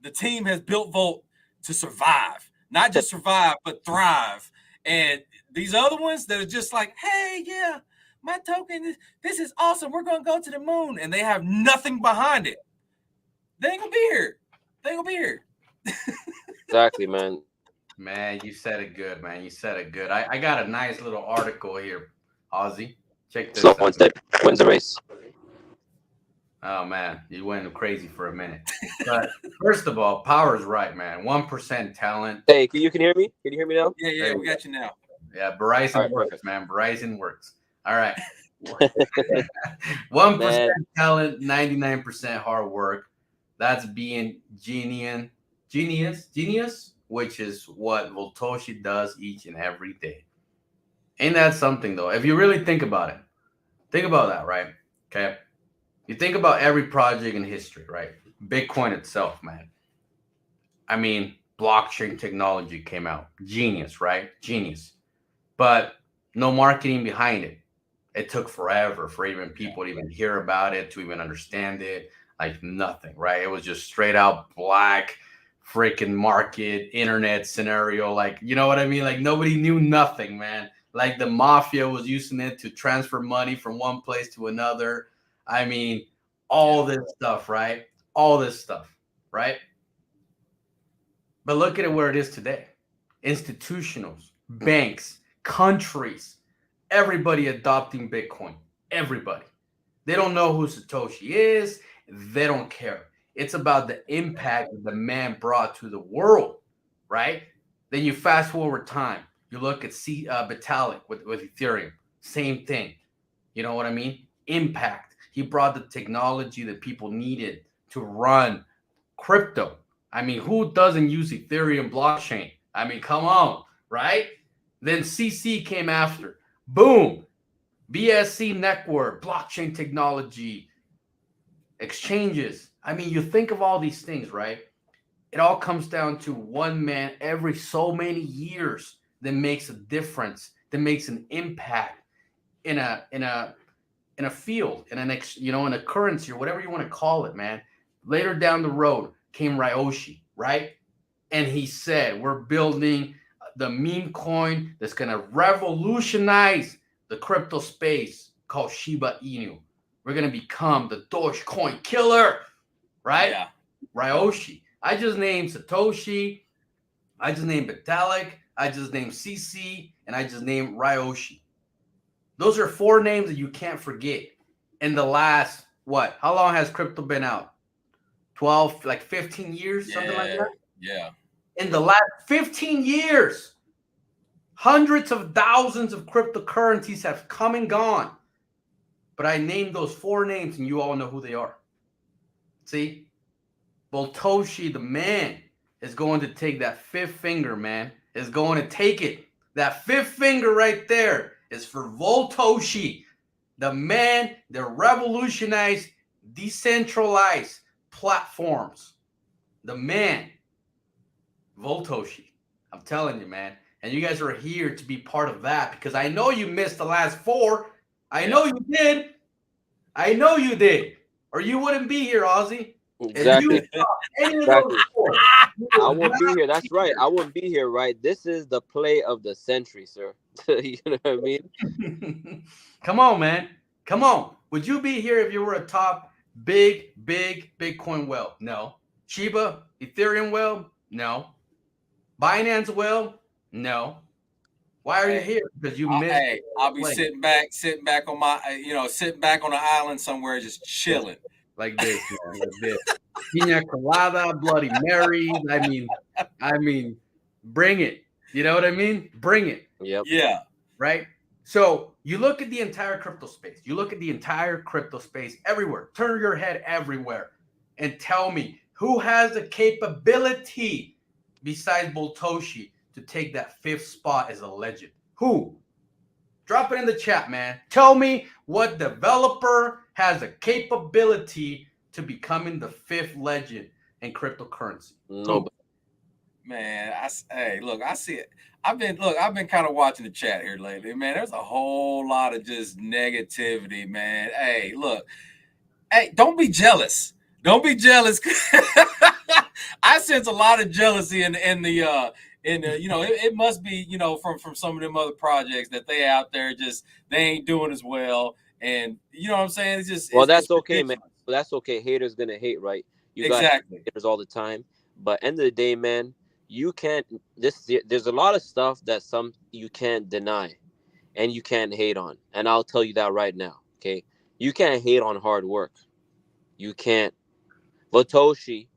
The team has built Volt to survive, not just survive, but thrive. And these other ones that are just like, hey, yeah, my token, this is awesome. We're going to go to the moon. And they have nothing behind it. They ain't going to be here. They ain't going to be here. Exactly, man. Man, you said it good, man. You said it good. I got a nice little article here, Ozzy. Check this Slow out. and steady wins the race. Oh, man. You went crazy for a minute. But first of all, Power's right, man. 1% talent. Hey, you can hear me? Can you hear me now? Yeah, we got you now. Yeah, Verizon All right, works, perfect. man. Verizon works. All right. 1% talent, 99% hard work. That's being genius, which is what Voltoshi does each and every day. Ain't that something, though? If you really think about it, think about that, right? Okay. You think about every project in history, right? Bitcoin itself, man. I mean, blockchain technology came out. Genius, right? Genius. But no marketing behind it. It took forever for even people to even hear about it, to even understand it. Like nothing, right? It was just straight out black freaking market internet scenario. Like, you know what I mean? Like nobody knew nothing, man. Like the mafia was using it to transfer money from one place to another. I mean, all this stuff, right? All this stuff, right? But look at it where it is today. Institutionals, banks, countries, everybody adopting Bitcoin. Everybody. They don't know who Satoshi is. They don't care. It's about the impact that the man brought to the world, right? Then you fast forward time. You look at Vitalik with Ethereum. Same thing. You know what I mean? Impact. He brought the technology that people needed to run crypto. I mean, who doesn't use Ethereum blockchain? I mean, come on, right? Then CC came after. Boom. BSC network, blockchain technology, exchanges. I mean, you think of all these things, right? It all comes down to one man every so many years that makes a difference, that makes an impact in a field, in in a currency or whatever you want to call it, man. Later down the road came Ryoshi, right? And he said, we're building the meme coin that's going to revolutionize the crypto space called Shiba Inu. We're going to become the Dogecoin killer, right? Yeah. Ryoshi. I just named Satoshi. I just named Vitalik. I just named CC. And I just named Ryoshi. Those are 4 names that you can't forget. In the last, what? How long has crypto been out? 12, like 15 years, something like that? Yeah. In the last 15 years, hundreds of thousands of cryptocurrencies have come and gone. But I named those 4 names and you all know who they are. See? Voltoshi, the man, is going to take that 5th finger, man. Is going to take it. That 5th finger right there is for Voltoshi, the man that revolutionized decentralized platforms. the man, Voltoshi. I'm telling you, man. And you guys are here to be part of that because I know you missed the last 4. I know you did. I know you did. Or you wouldn't be here, Ozzy. Exactly. If you saw any of Exactly. those 4, I won't be here. That's right. I wouldn't be here, right? This is the play of the century, sir. You know what I mean? Come on, man. Come on. Would you be here if you were a top big Bitcoin whale? No. Shiba, Ethereum whale? No. Binance whale? No. Why are you here? Because you missed. Hey, I'll be sitting back on my, sitting back on an island somewhere, just chilling like this, man, like this. Pina colada, Bloody Marys. I mean, bring it. You know what I mean? Bring it. Yep. Yeah. Right. So you look at the entire crypto space. You look at the entire crypto space everywhere. Turn your head everywhere, and tell me who has the capability besides Boltoshi to take that 5th spot as a legend. Who? Drop it in the chat, man. Tell me what developer has the capability to becoming the 5th legend in cryptocurrency. No. Man, look, I see it. I've been kind of watching the chat here lately, man. There's a whole lot of just negativity, man. Hey, look, don't be jealous. Don't be jealous. I sense a lot of jealousy in the it must be, from some of them other projects that they out there they ain't doing as well. And you know what I'm saying? It's just, that's okay, man. Well, that's okay. Haters gonna hate, right? You got haters all the time. But end of the day, man, you can't, there's a lot of stuff that you can't deny and you can't hate on. And I'll tell you that right now. Okay. You can't hate on hard work. You can't. Votoshi,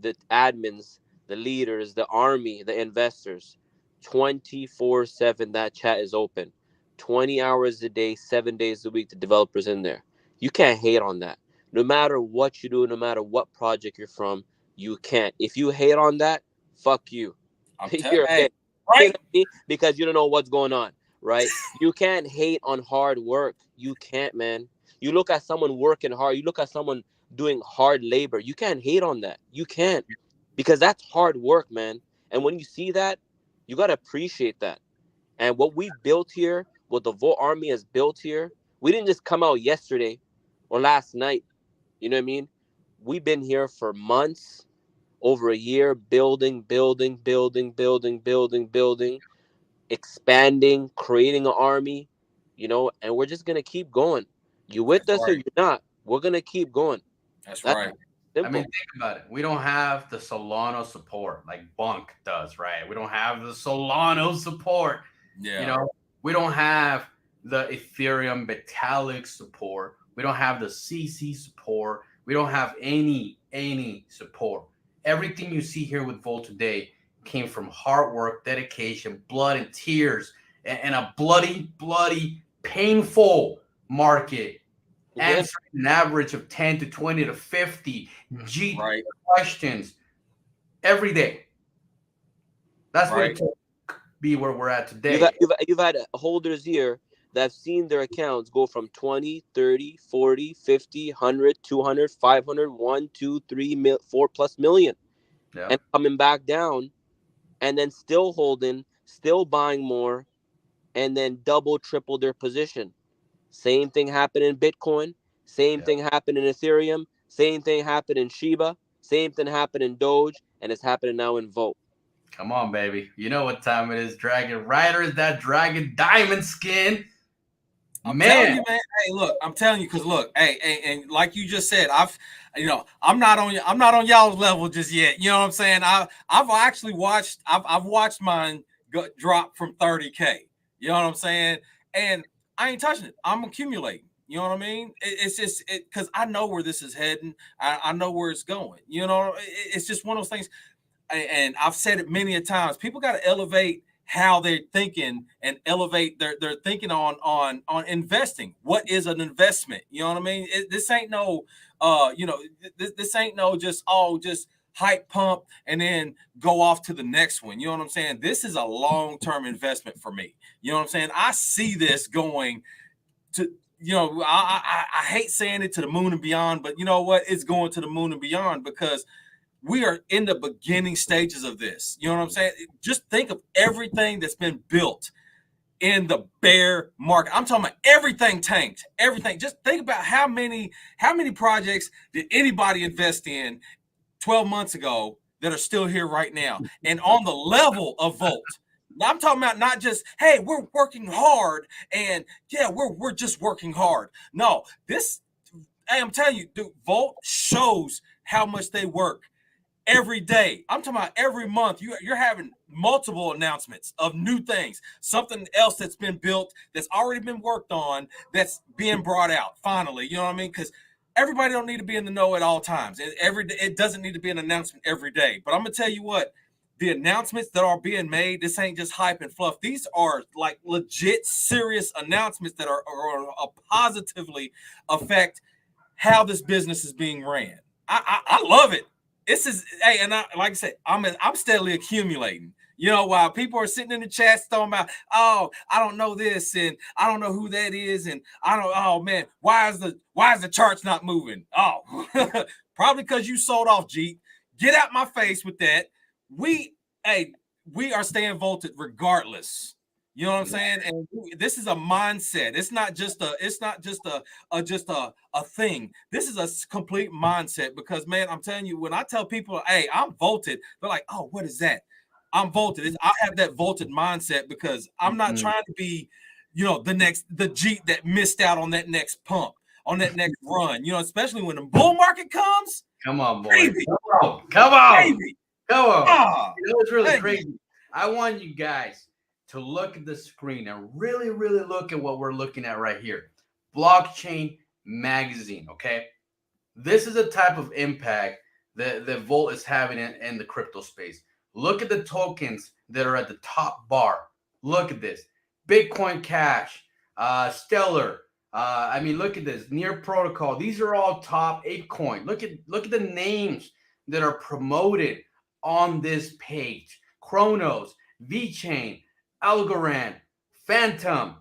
the admins, the leaders, the army, the investors, 24/7, that chat is open. 20 hours a day, 7 days a week, the developers in there. You can't hate on that. No matter what you do, no matter what project you're from, you can't. If you hate on that, fuck you. Right? Because you don't know what's going on, right? You can't hate on hard work. You can't, man. You look at someone working hard. You look at someone doing hard labor. You can't hate on that. You can't. Because that's hard work, man. And when you see that, you got to appreciate that. And what we've built here, what the Volt Army has built here, we didn't just come out yesterday or last night. You know what I mean? We've been here for months, over a year, building, expanding, creating an army, and we're just going to keep going. You with us or you're not, we're going to keep going. That's right. Simple. I mean, think about it. We don't have the Solana support like Bunk does, right? We don't have the Solana support. Yeah. We don't have the Ethereum Vitalik support. We don't have the CC support. We don't have any support. Everything you see here with Volt today came from hard work, dedication, blood and tears, and a bloody, painful market. Answering an average of 10 to 20 to 50 jeet questions every day. That's what it took to be where we're at today. You've had holders here that have seen their accounts go from 20, 30, 40, 50, 100, 200, 500, 1, 2, 3, 4 plus million. Yeah. And coming back down and then still holding, still buying more, and then double, triple their position. Same thing happened in Bitcoin. Same thing happened in Ethereum. Same thing happened in Shiba. Same thing happened in Doge. And it's happening now in Volt. Come on, baby. You know what time it is. Dragon Rider is that Dragon Diamond skin. I'm telling you, man. Hey, look, I'm telling you, because look, and like you just said, I'm not on y'all's level just yet. You know what I'm saying? I've actually watched mine drop from 30K. You know what I'm saying? And I ain't touching it. I'm accumulating. You know what I mean? It's just because I know where this is heading. I know where it's going. You know, it's just one of those things. And I've said it many a times. People got to elevate how they're thinking and elevate their thinking on investing. What is an investment? You know what I mean? This ain't no, this ain't no just hype pump and then go off to the next one. You know what I'm saying? This is a long-term investment for me. You know what I'm saying? I see this going to, I hate saying it, to the moon and beyond, but you know what? It's going to the moon and beyond because we are in the beginning stages of this. You know what I'm saying? Just think of everything that's been built in the bear market. I'm talking about everything tanked, everything. Just think about how many projects did anybody invest in 12 months ago that are still here right now and on the level of Volt. I'm talking about not just, hey, we're working hard and yeah, we're just working hard. No, this, hey, I'm telling you, dude, Volt shows how much they work every day. I'm talking about every month. You're having multiple announcements of new things, something else that's been built, that's already been worked on, that's being brought out finally. You know what I mean? Because everybody don't need to be in the know at all times. It doesn't need to be an announcement every day. But I'm gonna tell you what, the announcements that are being made, this ain't just hype and fluff. These are like legit, serious announcements that are positively affect how this business is being ran. I love it. This is, hey, and like I said, I'm steadily accumulating. You know, while people are sitting in the chat talking about, oh, I don't know this and I don't know who that is, and I don't, oh man, why is the charts not moving? Oh, probably because you sold off, Jeet. Get out my face with that. We are staying volted regardless. You know what I'm saying? And this is a mindset. It's not just a thing. This is a complete mindset because, man, I'm telling you, when I tell people, hey, I'm volted, they're like, oh, what is that? I'm volted. I have that volted mindset because I'm not trying to be, you know, the Jeet that missed out on that next pump, on that next run, you know, especially when the bull market comes. Come on, boy. Baby. Come on. Baby. Come on. Ah, you know, it's really baby. crazy. I want you guys to look at the screen and really, really look at what we're looking at right here. Blockchain Magazine, okay? This is a type of impact that Volt is having in the crypto space. Look at the tokens that are at the top bar. Look at this. Bitcoin Cash, Stellar. I mean, look at this. Near Protocol. These are all top ApeCoin. Look at the names that are promoted on this page. Chronos, VeChain, Algorand, Phantom.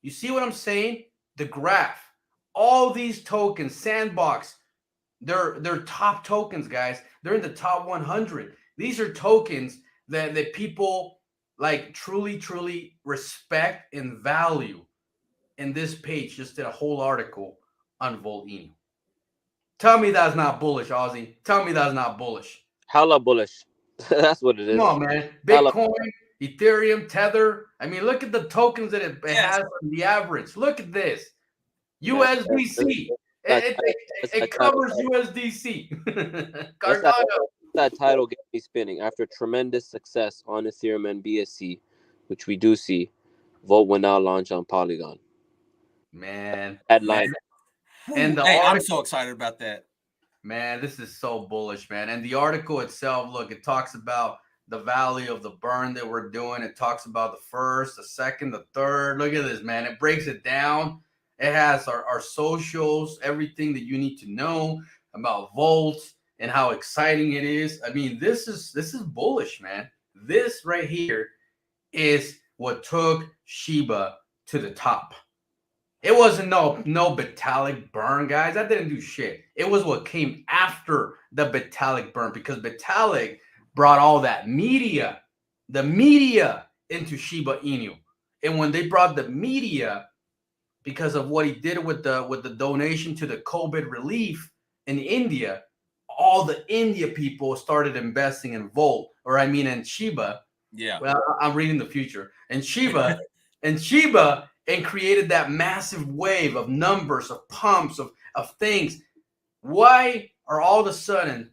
You see what I'm saying? The graph. All these tokens, Sandbox, they're top tokens, guys. They're in the top 100. These are tokens that people like truly respect and value. And this page just did a whole article on Voltino. Tell me that's not bullish, Ozzy. Tell me that's not bullish. Hella bullish. That's what it is. Come on, man. Bitcoin, Ethereum, Tether. I mean, look at the tokens that it has on the average. Look at this. USDC. It covers USDC. Cardano. That title gets me spinning. After tremendous success on Ethereum and BSC, which we do see, Volt will now launch on Polygon. Man. Headline. And I'm so excited about that. Man, this is so bullish, man. And the article itself, look, it talks about the value of the burn that we're doing. It talks about the first, the second, the third. Look at this, man. It breaks it down. It has our socials, everything that you need to know about Volt and how exciting it is. I mean, this is bullish, man. This right here is what took Shiba to the top. It wasn't no Vitalik burn, guys. That didn't do shit. It was what came after the Vitalik burn because Vitalik brought all that media, the media into Shiba Inu. And when they brought the media, because of what he did with the donation to the COVID relief in India, all the India people started investing in Volt, or I mean in Shiba. Yeah. Well, I'm reading the future. And Shiba, and created that massive wave of numbers, of pumps, of things. Why are all of a sudden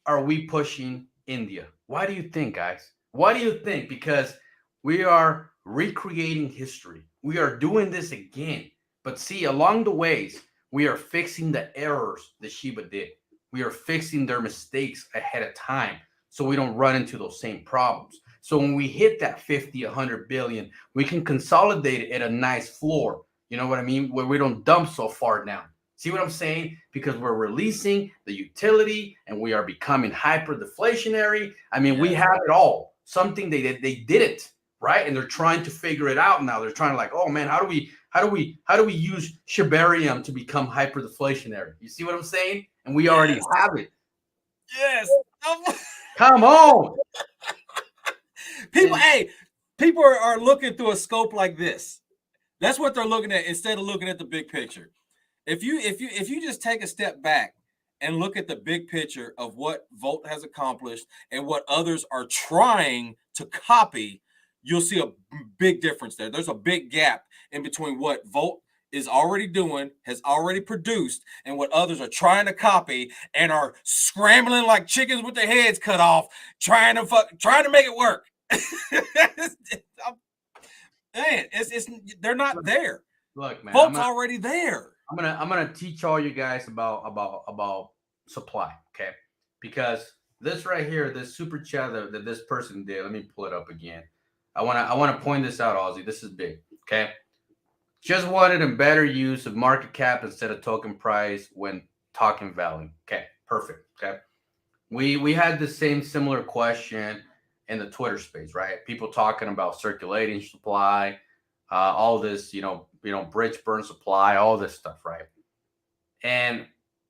are we pushing India? Why do you think, guys? Why do you think? Because we are recreating history. We are doing this again. But see, along the ways, we are fixing the errors that Shiba did. We are fixing their mistakes ahead of time so we don't run into those same problems. So when we hit that 50, 100 billion, we can consolidate it at a nice floor. You know what I mean? Where we don't dump so far down. See what I'm saying? Because we're releasing the utility and we are becoming hyper deflationary. I mean, we have it all. Something they didn't, right? And they're trying to figure it out now. They're trying to like, oh man, how do we use Shibarium to become hyper deflationary? You see what I'm saying? And we already have it. Yes. Come on. People, hey, people are looking through a scope like this. That's what they're looking at instead of looking at the big picture. If you just take a step back and look at the big picture of what Volt has accomplished and what others are trying to copy, you'll see a big difference there. There's a big gap in between what Volt is already doing, has already produced, and what others are trying to copy and are scrambling like chickens with their heads cut off, trying to make it work. Man, it's they're not there. Look, man, Volt's already there. I'm gonna teach all you guys about supply, okay? Because this right here, this super chat that this person did, let me pull it up again. I wanna point this out, Ozzy. This is big, okay? Just wanted a better use of market cap instead of token price when talking value. Okay, perfect. Okay, we had the same similar question in the Twitter space, right? People talking about circulating supply, all this, bridge burn supply, all this stuff, right? And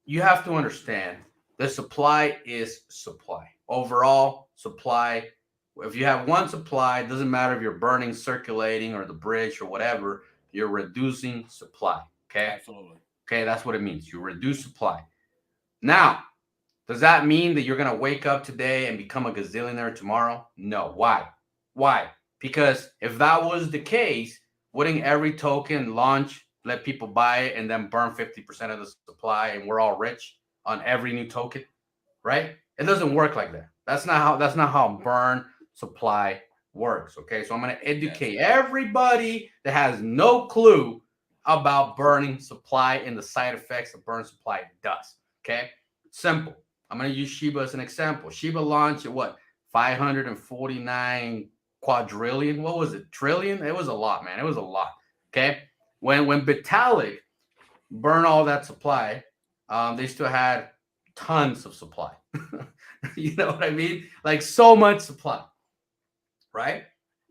you have to understand the supply is supply. Overall supply. If you have one supply, it doesn't matter if you're burning, circulating, or the bridge or whatever, you're reducing supply. Okay. Absolutely. Okay, that's what it means. You reduce supply. Now, does that mean that you're going to wake up today and become a gazillionaire tomorrow? No. Why? Why? Because if that was the case, wouldn't every token launch, let people buy it, and then burn 50% of the supply, and we're all rich on every new token, right? It doesn't work like that. That's not how burn supply works. Okay, so I'm going to educate everybody that has no clue about burning supply and the side effects that burn supply does. Okay, simple. I'm going to use Shiba as an example. Shiba launched at what, 549 quadrillion? What was it? Trillion? It was a lot, man. It was a lot. Okay, when Vitalik burned all that supply, they still had tons of supply. You know what I mean? Like so much supply, right?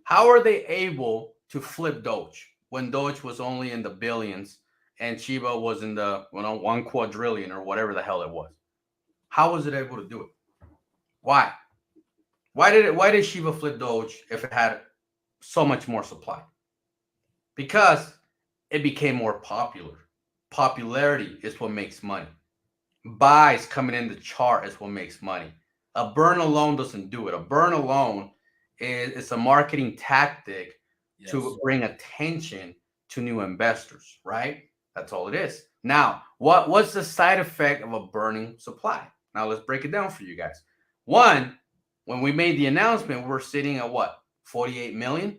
How are they able to flip Doge when Doge was only in the billions and Shiba was in the 1 quadrillion or whatever the hell it was? How was it able to do it? Why? Why did Shiba flip Doge if it had so much more supply? Because it became more popular. Popularity is what makes money. Buys coming in the chart is what makes money. A burn alone doesn't do it. A burn alone is a marketing tactic to bring attention to new investors, right? That's all it is. Now, what's the side effect of a burning supply? Now, let's break it down for you guys. One, when we made the announcement, we're sitting at what? 48 million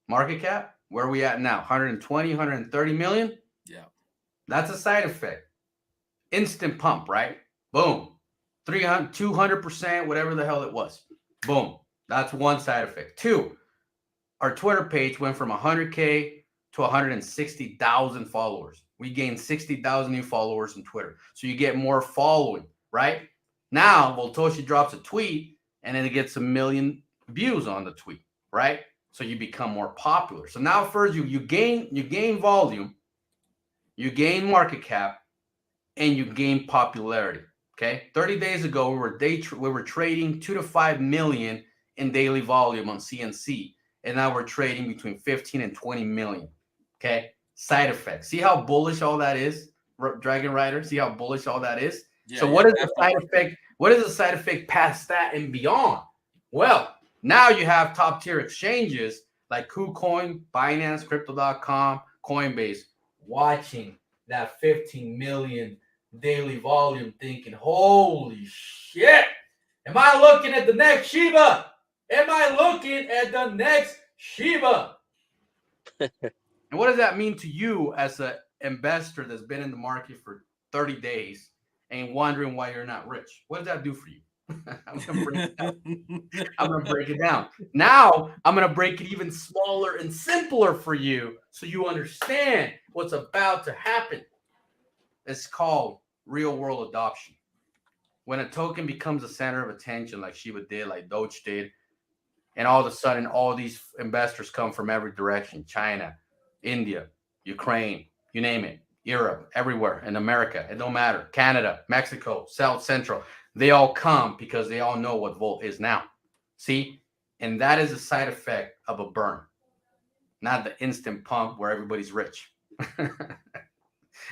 market cap? Where are we at now? 120, 130 million? Yeah. That's a side effect. Instant pump, right? Boom. 300, 200%, whatever the hell it was. Boom. That's one side effect. Two, our Twitter page went from 100K to 160,000 followers. We gained 60,000 new followers on Twitter. So you get more following, right? Now, Voltoshi drops a tweet and then it gets 1 million views on the tweet, right? So you become more popular. So now first you gain volume, you gain market cap, and you gain popularity. Okay, 30 days ago we were trading 2 to 5 million in daily volume on CNC, and now we're trading between 15 and 20 million. Okay, side effects. See how bullish all that is, Dragon Rider. See how bullish all that is. Yeah, so what is the side effect? What is the side effect past that and beyond? Well, now you have top tier exchanges like KuCoin, Binance, Crypto.com, Coinbase watching that 15 million daily volume thinking, holy shit, am I looking at the next Shiba? Am I looking at the next Shiba? And what does that mean to you as an investor that's been in the market for 30 days and wondering why you're not rich? What does that do for you? I'm gonna break it down. Now I'm gonna break it even smaller and simpler for you so you understand what's about to happen. It's called real world adoption. When a token becomes a center of attention, like Shiba did, like Doge did, and all of a sudden all these investors come from every direction: China, India, Ukraine, you name it. Europe, everywhere in America. It don't matter. Canada, Mexico, South Central. They all come because they all know what Volt is now. See? And that is a side effect of a burn, not the instant pump where everybody's rich.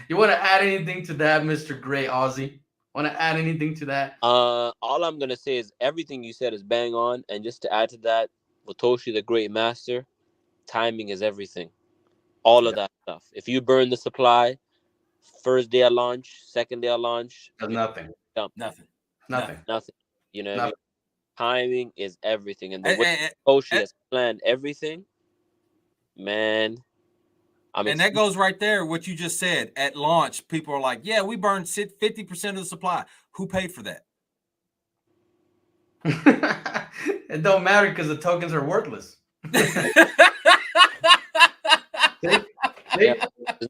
You want to add anything to that, Mr. Gray Aussie? Want to add anything to that? All I'm gonna say is everything you said is bang on, and just to add to that, Watoshi the Great Master, timing is everything. All of that stuff. If you burn the supply, first day of launch, second day of launch, Does nothing. Nothing. Nothing. You know what I mean? Nothing. Timing is everything, and the way Watoshi has planned everything, man. And that goes right there. What you just said at launch, people are like, "Yeah, we burned 50% of the supply." Who paid for that? It don't matter because the tokens are worthless. There's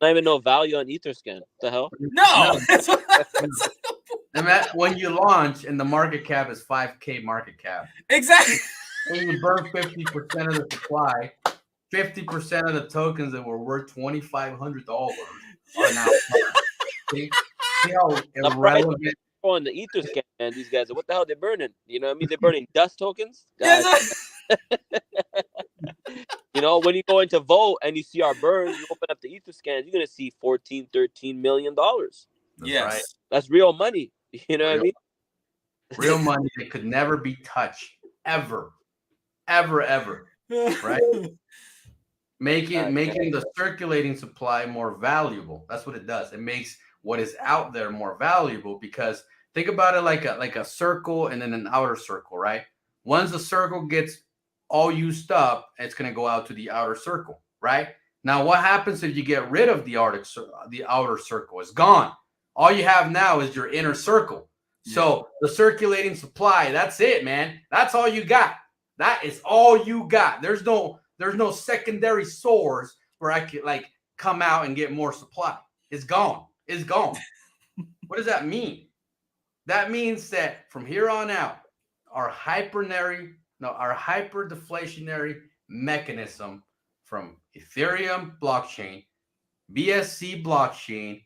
not even no value on Etherscan. What the hell? No. When you launch and the market cap is 5K market cap. Exactly. And you burn 50% of the supply, 50% of the tokens that were worth $2,500 are now. See how irrelevant. On the Etherscan, man, these guys, what the hell they're burning? You know what I mean? They're burning dust tokens. You know, when you go into Volt and you see our burns, you open up the Etherscan, you're gonna see $13 million. Yes, right. That's real money. You know what I mean? Real money that could never be touched, ever. Right? Making the circulating supply more valuable. That's what it does. It makes what is out there more valuable, because think about it like a circle and then an outer circle, right? Once the circle gets all used up, it's going to go out to the outer circle, right? Now, what happens if you get rid of the outer circle? It's gone. All you have now is your inner circle. Yeah. So the circulating supply, that's it, man. That's all you got. That is all you got. There's no secondary source where I could like come out and get more supply. It's gone. It's gone. What does that mean? That means that from here on out, our hyperdeflationary mechanism from Ethereum blockchain, BSC blockchain,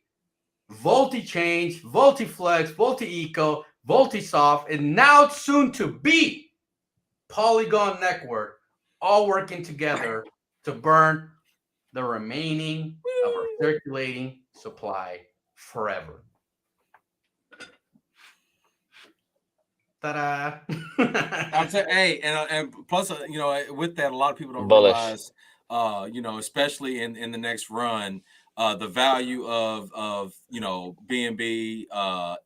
Volti-Change, Voltiflex, Volti-Eco, Voltisoft, and now soon to be Polygon Network, all working together to burn the remaining of our circulating supply forever. Ta-da! I'll tell you, hey, and plus, you know, with that, a lot of people don't realize, you know, especially in the next run, the value of you know, BNB,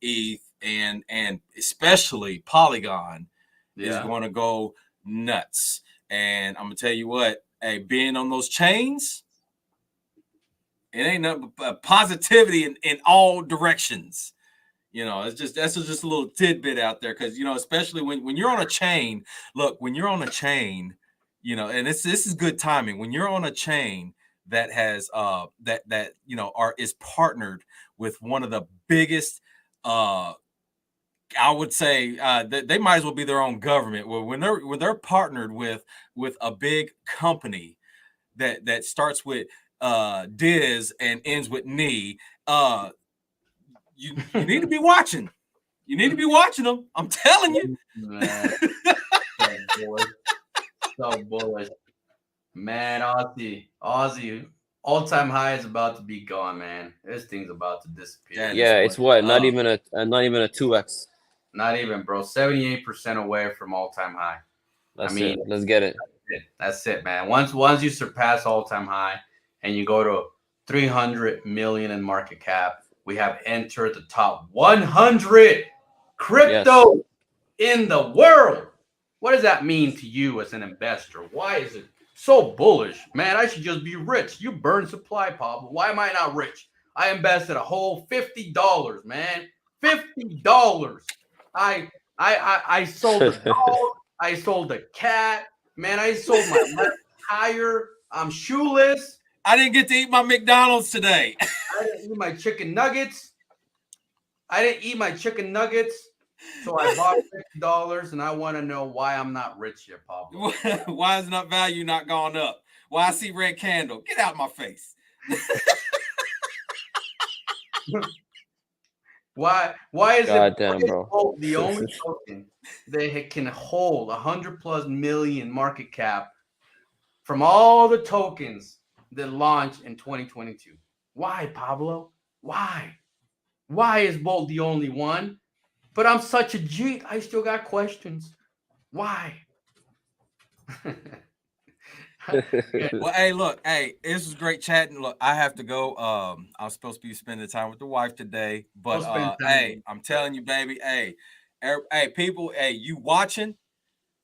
ETH, and especially Polygon is going to go nuts. And I'm gonna tell you what, hey, being on those chains, it ain't nothing but positivity in all directions. You know, that's just a little tidbit out there, because, you know, especially when you're on a chain. Look, when you're on a chain, you know, and this is good timing. When you're on a chain that has that you know is partnered with one of the biggest, I would say they might as well be their own government. When they're partnered with a big company that starts with Diz and ends with Ni, you need to be watching. You need to be watching them. I'm telling you. Man, so bullish. Man, Aussie, all-time high is about to be gone, man. This thing's about to disappear. Yeah, it's what? Not even a 2x. Not even, bro. 78% away from all-time high. Let's get it. That's it, man. Once you surpass all-time high and you go to 300 million in market cap, we have entered the top 100 crypto in the world. What does that mean to you as an investor? Why is it so bullish? Man, I should just be rich. You burn supply, Pablo. Why am I not rich? I invested a whole $50, man. $50. I sold a dog. I sold a cat. Man, I sold my left tire. I'm shoeless. I didn't get to eat my McDonald's today. I didn't eat my chicken nuggets. So I bought $50, and I want to know why I'm not rich yet, Pablo. Why is value not gone up? Why I see red candle? Get out of my face. Why is it Goddamn, bro. Volt the only token that can hold 100+ million market cap from all the tokens that launched in 2022? Why, Pablo? Why? Why is Bolt the only one? But I'm such a jeet. I still got questions. Why? Well, hey, look, hey, this was great chatting. Look, I have to go. I'm supposed to be spending time with the wife today, but hey, I'm telling you, baby, hey, hey, people, hey, you watching?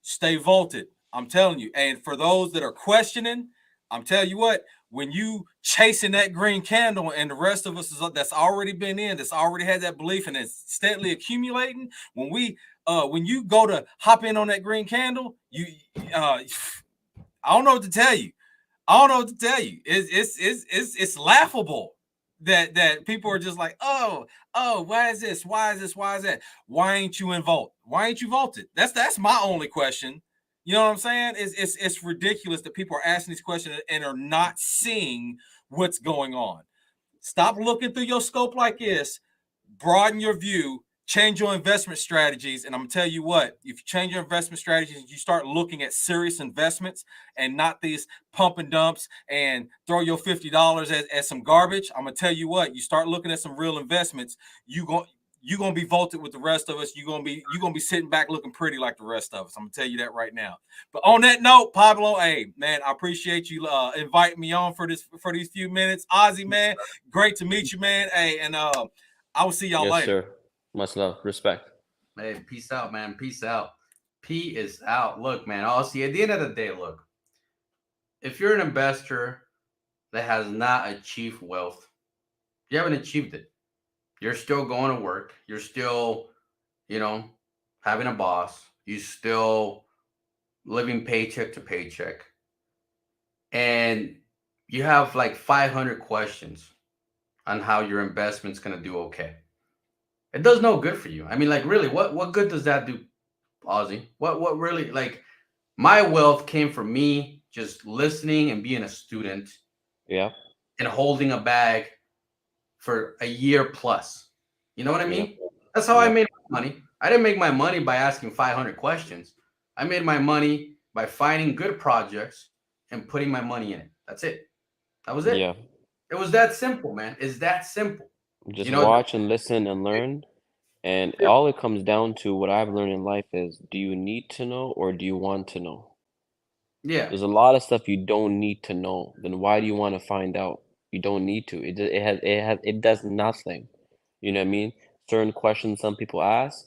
Stay vaulted. I'm telling you. And for those that are questioning, I'm telling you what, when you chasing that green candle and the rest of us that's already been in, that's already had that belief and it's steadily accumulating, when you go to hop in on that green candle, I don't know what to tell you. I don't know what to tell you. It's laughable that people are just like, oh, why is this? Why is this? Why is that? Why ain't you in Vault? Why ain't you vaulted? That's my only question. You know what I'm saying? It's ridiculous that people are asking these questions and are not seeing what's going on. Stop looking through your scope like this. Broaden your view. Change your investment strategies. And I'm going to tell you what, if you change your investment strategies, you start looking at serious investments and not these pump and dumps and throw your $50 at some garbage. I'm going to tell you what, you start looking at some real investments, you're going to be vaulted with the rest of us. You're going to be sitting back looking pretty like the rest of us. I'm going to tell you that right now. But on that note, Pablo, hey, man, I appreciate you inviting me on for these few minutes. Ozzy, man, great to meet you, man. Hey, and I will see y'all later. Sir. Much love. Respect. Hey, peace out, man. Peace out. P is out. Look, man, see, at the end of the day, look, if you're an investor that has not achieved wealth, you haven't achieved it. You're still going to work. You're still, having a boss. You're still living paycheck to paycheck. And you have like 500 questions on how your investment's going to do okay. It does no good for you. I mean, like, really, what good does that do, Ozzy? What really, like, my wealth came from me just listening and being a student. Yeah. And holding a bag for a year plus. You know what I mean? That's how I made my money. I didn't make my money by asking 500 questions. I made my money by finding good projects and putting my money in it. That's it. That was it. Yeah. It was that simple, man. It's that simple. Just watch and listen and learn. And all it comes down to, what I've learned in life is, do you need to know or do you want to know? Yeah. There's a lot of stuff you don't need to know. Then why do you want to find out? You don't need to. It does nothing. You know what I mean? Certain questions some people ask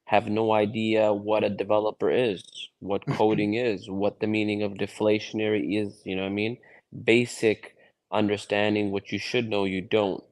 have no idea what a developer is, what coding is, what the meaning of deflationary is, you know what I mean? Basic understanding, what you should know, you don't.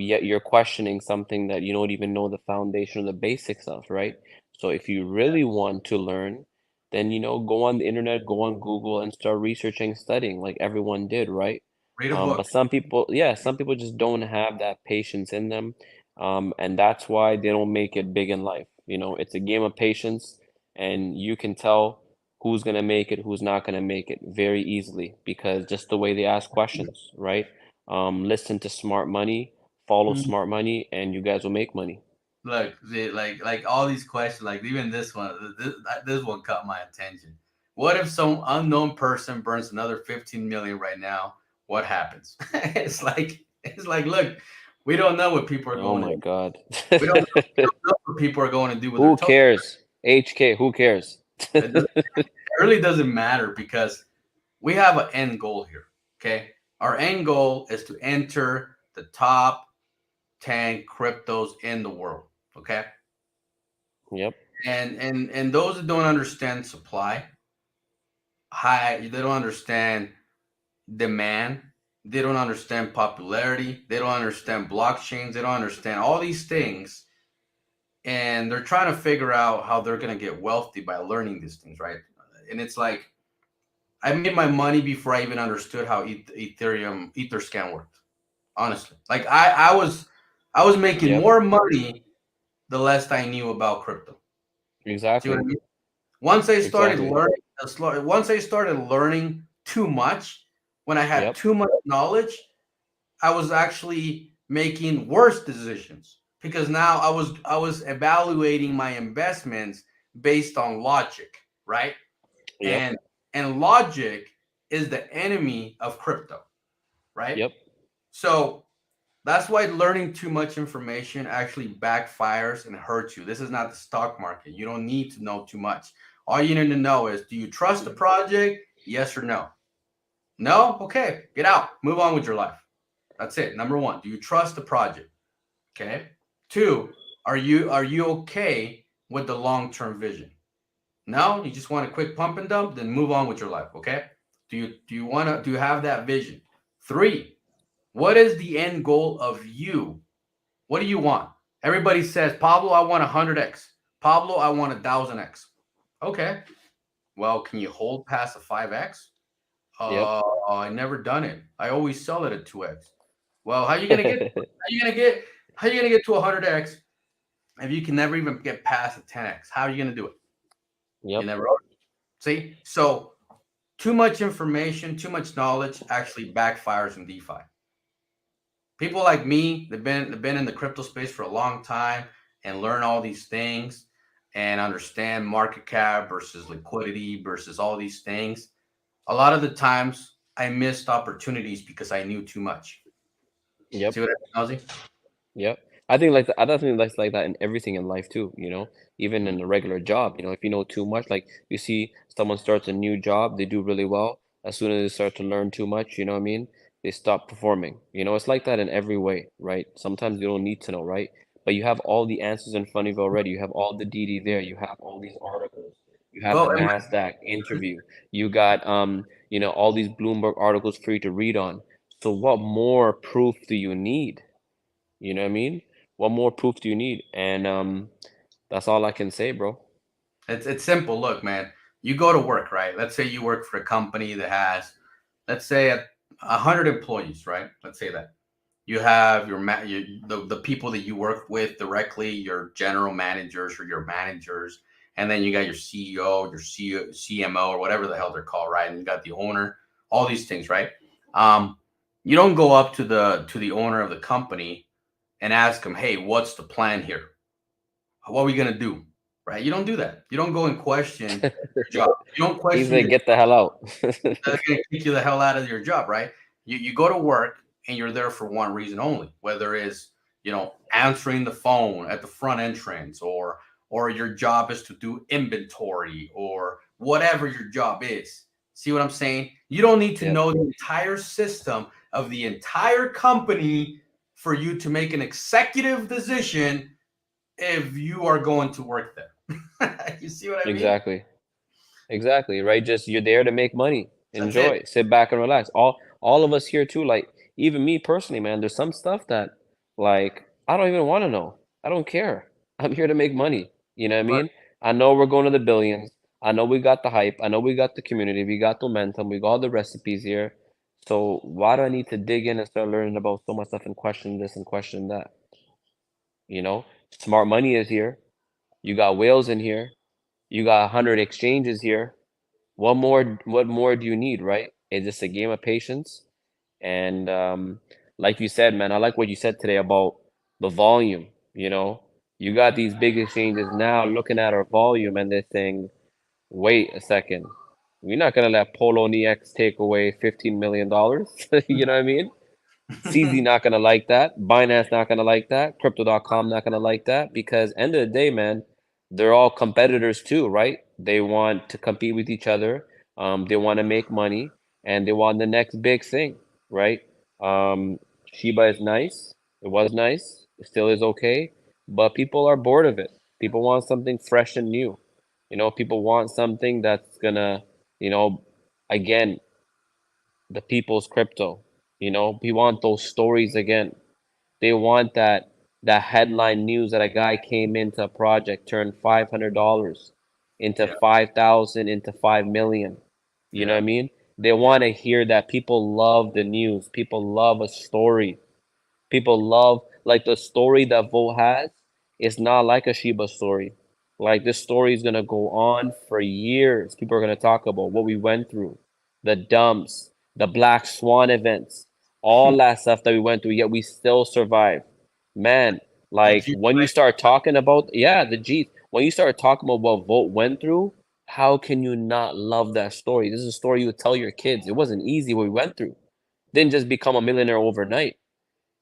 Yet you're questioning something that you don't even know the foundation or the basics of, right? So if you really want to learn, then go on the internet, go on Google and start researching, studying like everyone did, right? Read a book. But some people just don't have that patience in them. And that's why they don't make it big in life. It's a game of patience, and you can tell who's gonna make it, who's not gonna make it very easily, because just the way they ask questions, right? Listen to smart money, follow smart money, and you guys will make money. Look, like all these questions, like even this one, this one caught my attention. What if some unknown person burns another 15 million right now? What happens? It's like, look, we don't know what people are going. Oh my God. We don't know what people are going to do with Who cares? HK, who cares? It really doesn't matter, because we have an end goal here. Okay, our end goal is to enter the top 10 cryptos in the world. Okay. Yep. And those that don't understand supply, they don't understand demand, they don't understand popularity, they don't understand blockchains, they don't understand all these things, and they're trying to figure out how they're going to get wealthy by learning these things, right? And it's like, I made my money before I even understood how Etherscan worked. Honestly, like I was making more money the less I knew about crypto. Exactly. See what I mean? Once I started learning too much, when I had too much knowledge, I was actually making worse decisions because now I was evaluating my investments based on logic, right? Yep. And logic is the enemy of crypto, right? Yep. So that's why learning too much information actually backfires and hurts you. This is not the stock market. You don't need to know too much. All you need to know is, do you trust the project? Yes or no? No? Okay, get out. Move on with your life. That's it. Number one, do you trust the project? Okay. Two, are you okay with the long-term vision? No, you just want a quick pump and dump, then move on with your life. Okay. Do you have that vision? Three, what is the end goal of you? What do you want? Everybody says, Pablo, I want 100x. Pablo, I want 1000x. Okay. Well, can you hold past a 5x? Yep. I never done it. I always sell it at 2x. Well, how you gonna get to 100x if you can never even get past a 10x? How are you gonna do it? You Yep. never see. So too much information, too much knowledge actually backfires in DeFi. People like me, they've been in the crypto space for a long time and learn all these things and understand market cap versus liquidity versus all these things. A lot of the times I missed opportunities because I knew too much. Yep. See what I mean, Ozzy? Yep. I definitely that's like that in everything in life too, you know, even in a regular job, you know, if you know too much, like you see someone starts a new job, they do really well. As soon as they start to learn too much, you know what I mean? They stop performing. You know, it's like that in every way, right? Sometimes you don't need to know, right? But you have all the answers in front of you already. You have all the DD there. You have all these articles. You have the Well, NASDAQ interview. You got you know, all these Bloomberg articles for you to read on. So what more proof do you need? You know what I mean? What more proof do you need? And that's all I can say, bro. it's simple. Look, man, you go to work, right? Let's say you work for a company that has, let's say, 100 employees, right? Let's say that you have the people that you work with directly, your general managers or your managers, and then you got your CEO, your CMO, or whatever the hell they're called, right? And you got the owner, all these things, right? Um, you don't go up to the owner of the company and ask him, "Hey, what's the plan here? What are we gonna do?" Right? You don't do that. You don't go and question your job. You don't He's question like, your get the hell out. that's gonna kick you the hell out of your job, right? You go to work and you're there for one reason only, whether it's answering the phone at the front entrance, or your job is to do inventory or whatever your job is. See what I'm saying? You don't need to Yep. know the entire system of the entire company for you to make an executive decision if you are going to work there. You see what I mean? Exactly. Exactly, right? Just you're there to make money. That's it. Enjoy. Sit back and relax. All of us here too, like even me personally, man, there's some stuff that like I don't even want to know. I don't care. I'm here to make money. You know what I Right. mean? I know we're going to the billions. I know we got the hype. I know we got the community. We got the momentum. We got all the recipes here. So why do I need to dig in and start learning about so much stuff and question this and question that? You know, smart money is here. You got whales in here. You got 100 exchanges here. What more do you need, right? It's just a game of patience. And like you said, man, I like what you said today about the volume. You know, you got these big exchanges now looking at our volume and they're saying, wait a second, we're not gonna let Polo X take away $15 million. You know what I mean? CZ not gonna like that. Binance not gonna like that. Crypto.com not gonna like that because end of the day, man, they're all competitors too, right? They want to compete with each other. They want to make money and they want the next big thing, right? Shiba is nice. It was nice. It still is okay, but people are bored of it. People want something fresh and new. You know, people want something that's gonna, you know, again, the people's crypto. You know, we want those stories again. They want that headline news that a guy came into a project, turned $500 into Yeah. 5,000 into 5 million. You know what Yeah. I mean? They want to hear that people love the news. People love a story. People love like the story that Volt has is not like a Shiba story. Like this story is gonna go on for years. People are gonna talk about what we went through, the dumps, the black swan events, all that stuff that we went through, yet we still survived. Man, like when you start talking about, yeah, the Jeet, when you start talking about what Volt went through, how can you not love that story? This is a story you would tell your kids. It wasn't easy what we went through. Didn't just become a millionaire overnight.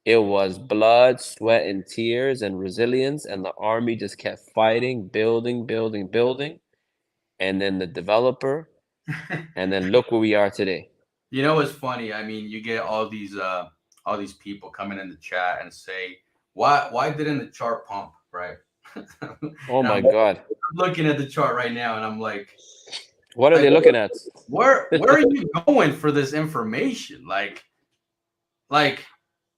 It was blood, sweat, and tears and resilience, and the army just kept fighting, building, building, building, and then the developer, and then look where we are today. You know what's funny? I mean, you get all these people coming in the chat and say, why didn't the chart pump, right? Oh And my I'm God. looking at the chart right now and I'm like, What are they looking at? Where are you going for this information? Like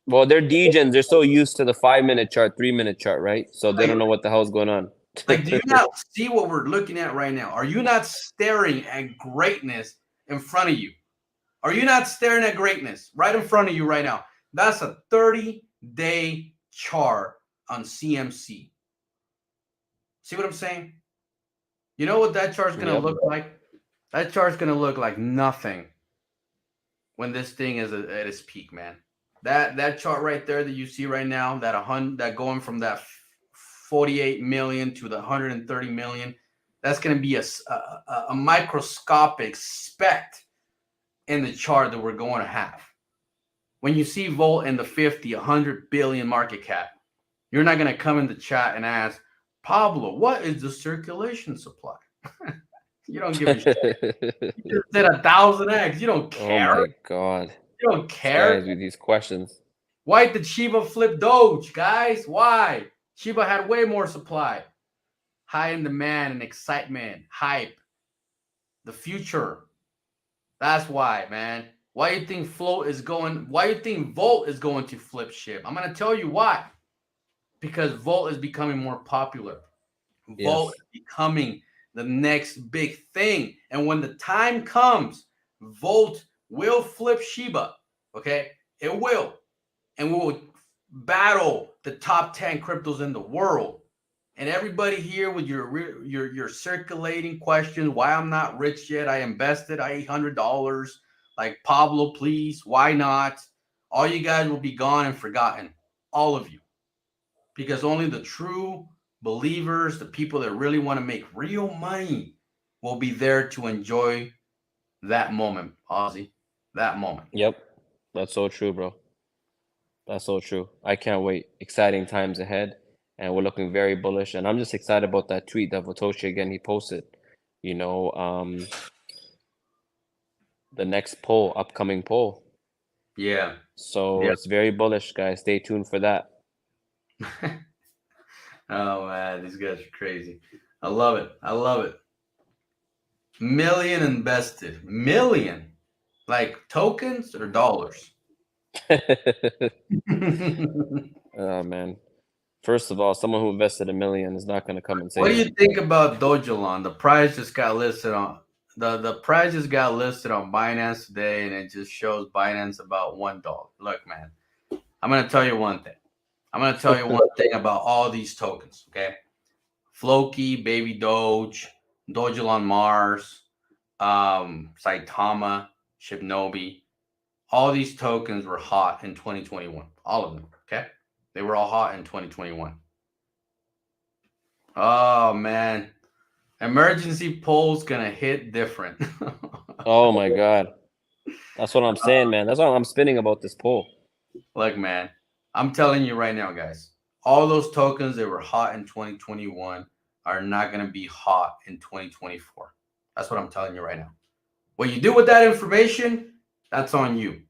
Well, they're degens. They're so used to the 5-minute chart, 3-minute chart, right? So they don't know what the hell's going on. like, do you not see what we're looking at right now? Are you not staring at greatness in front of you? Are you not staring at greatness right in front of you right now? That's a 30-day chart on CMC. See what I'm saying? You know what that chart's going to look like? That chart's going to look like nothing when this thing is at its peak, man. That chart right there that you see right now, that going from that 48 million to the 130 million, that's going to be a microscopic speck in the chart that we're going to have. When you see Volt in the 50, 100 billion market cap, you're not going to come in the chat and ask, Pablo, what is the circulation supply? You don't give a shit. You just did 1,000x. You don't care. Oh my God. You don't care. Guys with these questions. Why did Shiba flip Doge, guys? Why? Shiba had way more supply. High in demand and excitement, hype, the future. That's why, man. Why you think Volt is going to flip ship? I'm going to tell you why. Because Volt is becoming more popular. Volt is becoming the next big thing. And when the time comes, Volt will flip Shiba. Okay? It will. And we will battle the top 10 cryptos in the world. And everybody here with your circulating questions, why I'm not rich yet, I invested $800. Like, Pablo, please, why not? All you guys will be gone and forgotten. All of you. Because only the true believers, the people that really want to make real money, will be there to enjoy that moment, Ozzy. That moment. Yep. That's so true, bro. That's so true. I can't wait. Exciting times ahead. And we're looking very bullish. And I'm just excited about that tweet that Votoshi again he posted. You know, the next poll, upcoming poll. Yeah. So it's very bullish, guys. Stay tuned for that. Oh man, these guys are crazy. I love it. I love it. Million invested. Million. Like tokens or dollars? Oh man. First of all, someone who invested $1 million is not going to come and say. What do you think about Dogelon? The price just got listed on the price just got listed on Binance today, and it just shows Binance about $1. Look, man, I'm gonna tell you one thing. I'm gonna tell you one thing about all these tokens. Okay, Floki, Baby Doge, Dogelon Mars, Saitama, Shibnobi. All these tokens were hot in 2021. All of them. Okay, they were all hot in 2021. Oh man, emergency poll's gonna hit different. Oh my God, that's what I'm saying, man. That's what I'm spinning about this poll. Look, man, I'm telling you right now, guys. All those tokens that were hot in 2021 are not gonna be hot in 2024. That's what I'm telling you right now. What you do with that information, that's on you.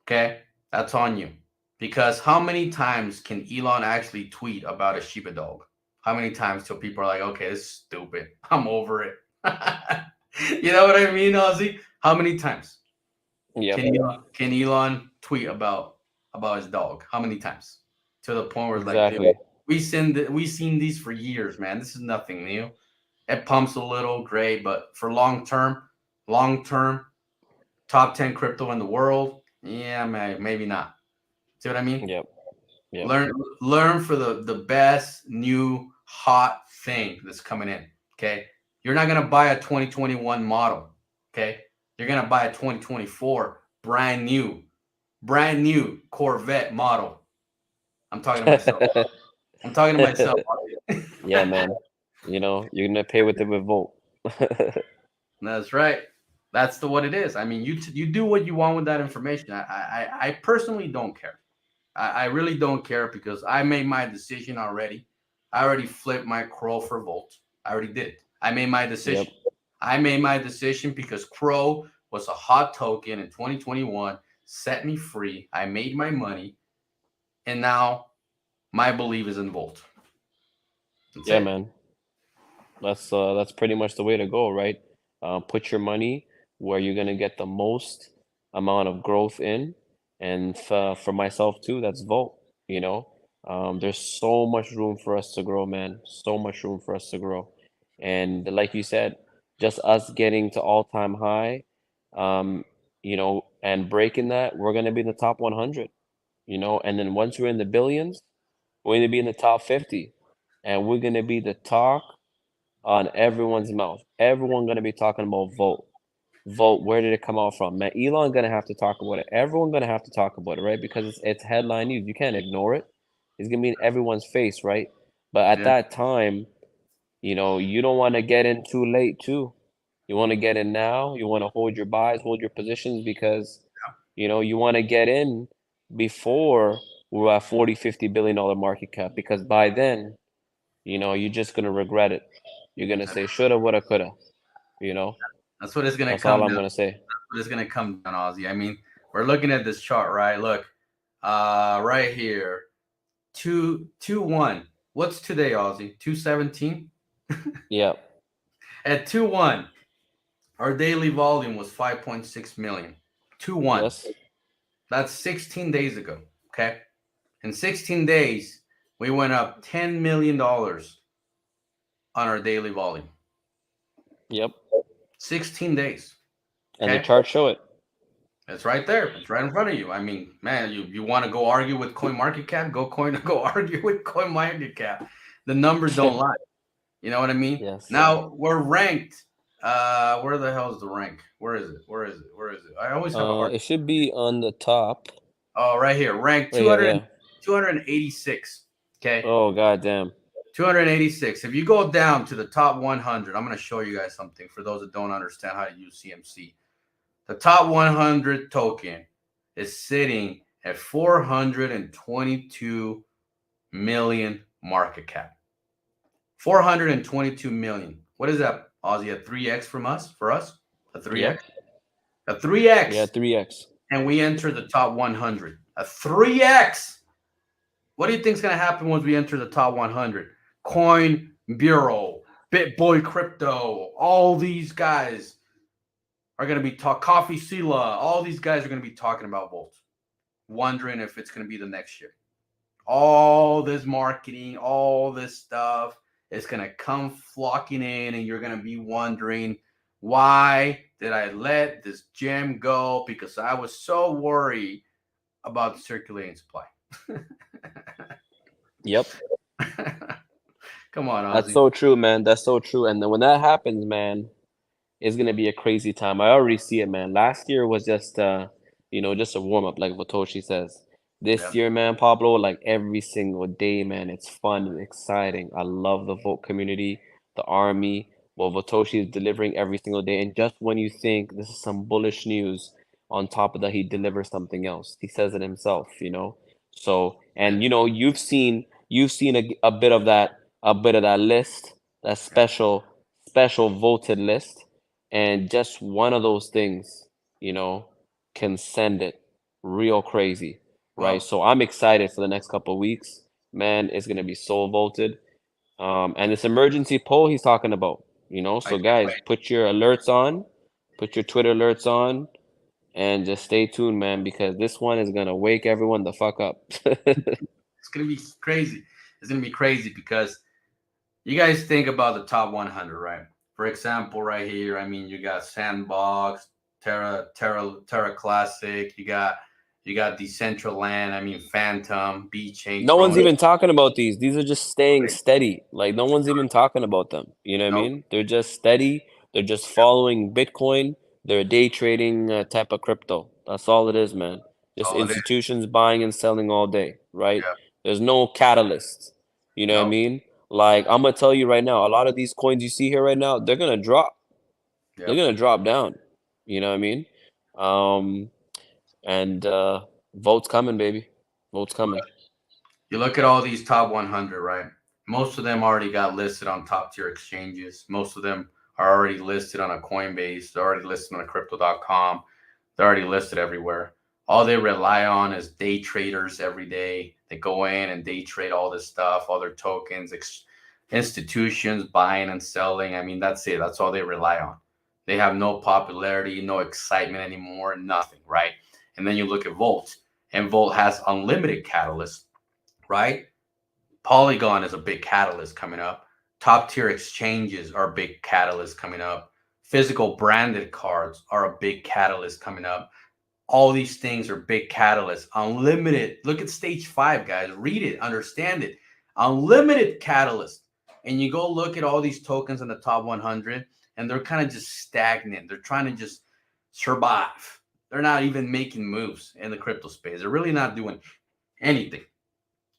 Okay, that's on you. Because how many times can Elon actually tweet about a Shiba dog? How many times till people are like, okay, this is stupid. I'm over it. You know what I mean, Ozzy? How many times? Yeah. Can Elon tweet about his dog? How many times? To the point where it's Exactly. like, we've seen these for years, man. This is nothing new. It pumps a little, great, but for long term, top 10 crypto in the world, yeah, man, maybe not. See what I mean? Yep. Learn for the best new hot thing that's coming in. Okay. You're not gonna buy a 2021 model. Okay. You're gonna buy a 2024 brand new brand new Corvette model. I'm talking to myself. I'm talking to myself. Yeah, man. You know, you're gonna pay with the revolt. That's right. That's the what it is. I mean, you do what you want with that information. I personally don't care. I really don't care because I made my decision already. I already flipped my Crow for Volt. I already did it. I made my Yep. decision. I made my decision because Crow was a hot token in 2021, set me free. I made my money, and now my belief is in Volt. That's Yeah, it. man. That's pretty much the way to go, right? Put your money where you're gonna get the most amount of growth in, and for myself too, that's Volt. You know, there's so much room for us to grow, man. So much room for us to grow, and like you said, just us getting to all-time high, um, you know, and breaking that, we're gonna be in the top 100. You know, and then once we're in the billions, we're gonna be in the top 50, and we're gonna be the talk on everyone's mouth. Everyone gonna be talking about Volt. Volt, where did it come out from? Man, Elon gonna have to talk about it. Everyone gonna have to talk about it, right? Because it's headline news. You can't ignore it. It's gonna be in everyone's face, right? But at Yeah, that time, you know, you don't want to get in too late too. You want to get in now. You want to hold your buys, hold your positions because, you know, you want to get in before we're at 40, $50 billion market cap because by then, you know, you're just gonna regret it. You're gonna say shoulda, woulda, coulda. You know, that's what it's gonna that's all come I'm down. gonna say. What it's gonna come down, Ozzy. I mean, we're looking at this chart, right? Look, right here, 2-1. What's today, Ozzy? 217. Yeah. At 2-1, our daily volume was 5.6 million. 2-1. Yes. That's 16 days ago. Okay. In 16 days, we went up $10 million on our daily volume. Yep. 16 days. And the Okay. charts show it. It's right there. It's right in front of you. I mean, man, you want to go argue with CoinMarketCap? Go argue with CoinMarketCap. The numbers don't lie. You know what I mean? Yes. Now we're ranked. Where the hell is the rank? Where is it? Where is it? Where is it? I always have a hard. It should be on the top. Oh, right here, rank Right here, yeah. 286. Okay. Oh, goddamn. 286. If you go down to the top 100, I'm going to show you guys something for those that don't understand how to use CMC. The top 100 token is sitting at 422 million market cap. 422 million. What is that, Ozzy? A 3x from us? For us? A 3x? Yep. A 3x. Yeah, 3x. And we enter the top 100. A 3x. What do you think is going to happen once we enter the top 100? Coin Bureau, BitBoy Crypto, all these guys are going to be Coffee Sila. All these guys are going to be talking about Volt, wondering if it's going to be the next year. All this marketing, all this stuff is going to come flocking in, and you're going to be wondering, why did I let this gem go? Because I was so worried about the circulating supply. Yep. Come on, Ozzy. That's so true, man. That's so true. And then when that happens, man, it's gonna be a crazy time. I already see it, man. Last year was just you know, just a warm up, like Vatoshi says. This year, man, Pablo, like every single day, man, it's fun and exciting. I love the Volt community, the army. Well, Vatoshi is delivering every single day. And just when you think this is some bullish news, on top of that, he delivers something else. He says it himself, you know. So, and you know, you've seen a bit of that, list, that special voted list, and just one of those things, you know, can send it real crazy, right? Wow. So I'm excited for the next couple of weeks. Man, it's gonna be so voted. And this emergency poll he's talking about, you know. So guys, put your alerts on, put your Twitter alerts on, and just stay tuned, man, because this one is gonna wake everyone the fuck up. It's gonna be crazy. It's gonna be crazy because you guys think about the top 100, right? For example, right here, I mean, you got Sandbox, Terra Classic. You got Decentraland. I mean, Phantom, B-Chain. No one's even talking about these. These are just staying steady. Like no one's even talking about them. You know what I mean? They're just steady. They're just following Bitcoin. They're a day trading type of crypto. That's all it is, man. Just all it is. institutions buying and selling all day, right? Yeah. There's no catalyst. You know what I No. mean? Like I'm gonna tell you right now, a lot of these coins you see here right now, they're gonna drop. They're Yep. gonna drop down. You know what I mean? And votes coming, baby. Votes coming. You look at all these top 100, right? Most of them already got listed on top tier exchanges. Most of them are already listed on a Coinbase. They're already listed on a crypto.com. They're already listed everywhere. All they rely on is day traders every day. They go in and day trade all this stuff, all their tokens, institutions buying and selling. I mean, that's it. That's all they rely on. They have no popularity, no excitement anymore, nothing, right? And then you look at Volt, and Volt has unlimited catalysts, right? Polygon is a big catalyst coming up. Top tier exchanges are a big catalyst coming up. Physical branded cards are a big catalyst coming up. All these things are big catalysts. Unlimited. Look at stage 5, guys. Read it, understand it. Unlimited catalyst. And you go look at all these tokens in the top 100, and they're kind of just stagnant. They're trying to just survive. They're not even making moves in the crypto space. They're really not doing anything.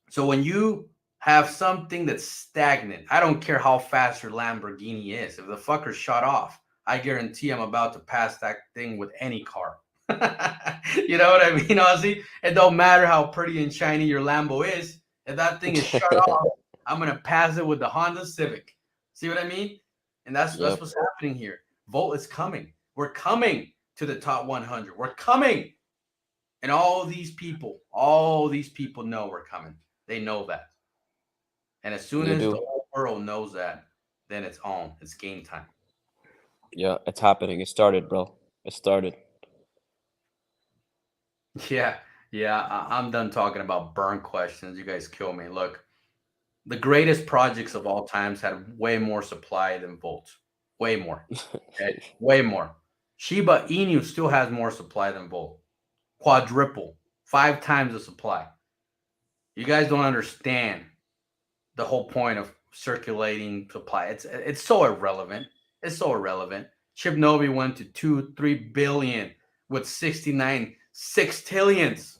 So when you have something that's stagnant, I don't care how fast your Lamborghini is. If the fucker shut off, I guarantee I'm about to pass that thing with any car. You know what I mean, Ozzy? It don't matter how pretty and shiny your Lambo is. If that thing is shut off, I'm gonna pass it with the Honda Civic. See what I mean? And that's what's happening here. Volt is coming. We're coming to the top 100. We're coming. And all these people know we're coming. They know that. And as soon as the whole world knows that, then it's on. It's game time. Yeah, it's happening. It started, bro. It started. Yeah. I'm done talking about burn questions. You guys kill me. Look, the greatest projects of all times had way more supply than Volt. Way more. Okay? Way more. Shiba Inu still has more supply than Volt. Quadruple. 5 times the supply. You guys don't understand the whole point of circulating supply. It's so irrelevant. It's so irrelevant. Chip Novi went to 2-3 billion with 69 sextillions.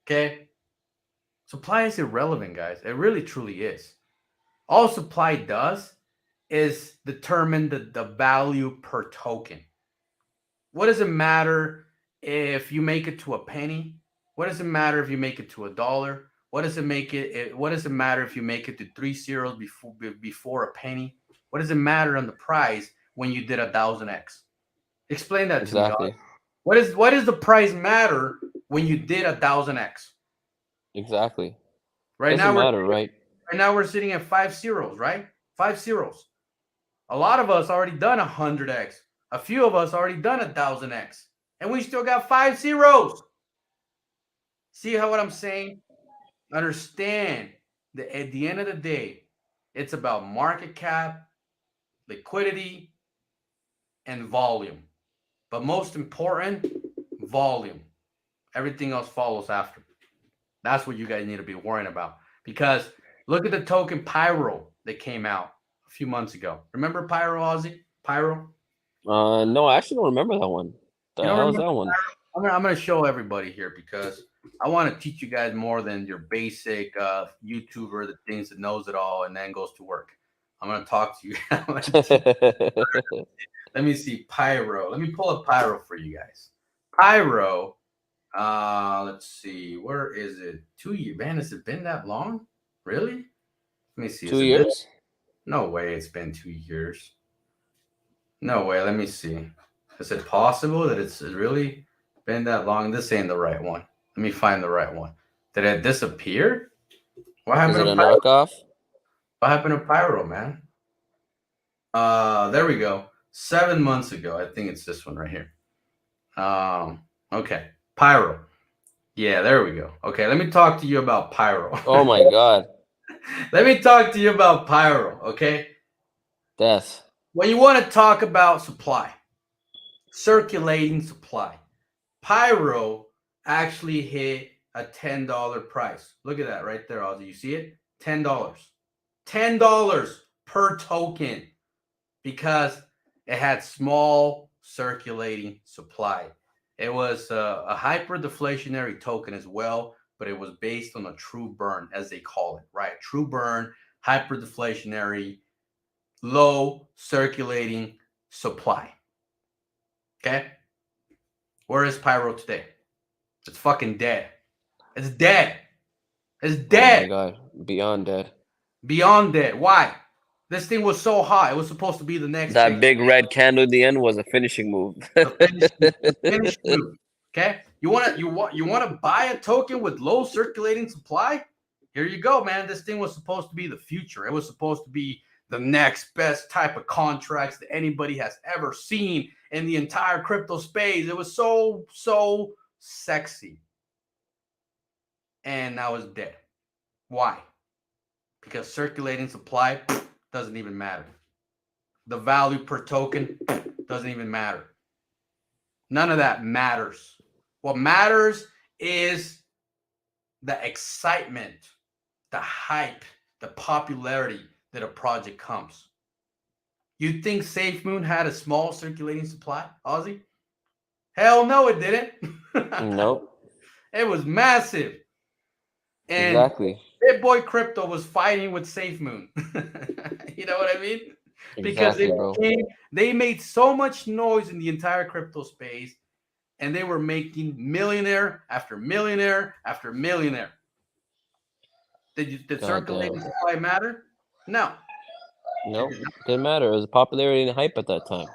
Okay? Supply is irrelevant, guys. It really truly is. All supply does is determine the value per token. What does it matter if you make it to a penny? What does it matter if you make it to $1? What does it matter if you make it to 3 zeros before a penny? What does it matter on the price when you did 1,000x? Explain that to me. What does the price matter when you did 1,000x? Exactly. Right Doesn't now, matter, right? Right now we're sitting at 5 zeros, right? 5 zeros. A lot of us already done 100x. A few of us already done 1,000x, and we still got 5 zeros. See what I'm saying? Understand that at the end of the day, it's about market cap, liquidity, and volume. But most important, volume. Everything else follows after. That's what you guys need to be worrying about. Because look at the token Pyro that came out a few months ago. Remember Pyro, Ozzy? Pyro? No, I actually don't remember that one. The hell is that one? I'm gonna show everybody here because I want to teach you guys more than your basic YouTuber that thinks that knows it all and then goes to work. I'm gonna talk to you. Let me see Pyro. Let me pull up Pyro for you guys. Pyro. Let's see. Where is it? 2 years. Man, has it been that long? Really? Let me see. 2 years? No way. It's been 2 years. No way. Let me see. Is it possible that it's really been that long? This ain't the right one. Let me find the right one. Did it disappear? What happened to Pyro? Knockoff? What happened to Pyro, man? There we go. 7 months ago. I think it's this one right here. Okay. Pyro. Yeah, there we go. Okay, let me talk to you about Pyro. Oh my god. Let me talk to you about Pyro, okay? Death. When you want to talk about supply, circulating supply, Pyro actually hit a $10 price. Look at that right there, Ozzy. You see it? $10. $10 per token because it had small circulating supply. It was a hyper deflationary token as well, but it was based on a true burn, as they call it, right? True burn, hyper deflationary, low circulating supply. Okay? Where is Pyro today? It's fucking dead. It's dead. It's dead. Oh my god, beyond dead. Beyond dead. Why? This thing was so hot. It was supposed to be the next That big red candle at the end was a finishing move. finish move. Okay? You want to buy a token with low circulating supply? Here you go, man. This thing was supposed to be the future. It was supposed to be the next best type of contracts that anybody has ever seen in the entire crypto space. It was so sexy. And now it's dead. Why? Because circulating supply doesn't even matter. The value per token doesn't even matter. None of that matters. What matters is the excitement, the hype, the popularity that a project comes. You think SafeMoon had a small circulating supply, Ozzy? Hell no, it didn't. Nope. It was massive. And Exactly. BitBoy Crypto was fighting with SafeMoon. You know what I mean? Because Exactly, they made so much noise in the entire crypto space, and they were making millionaire after millionaire after millionaire. Did circulating supply matter? No. Nope. Didn't matter. It was popularity and hype at that time.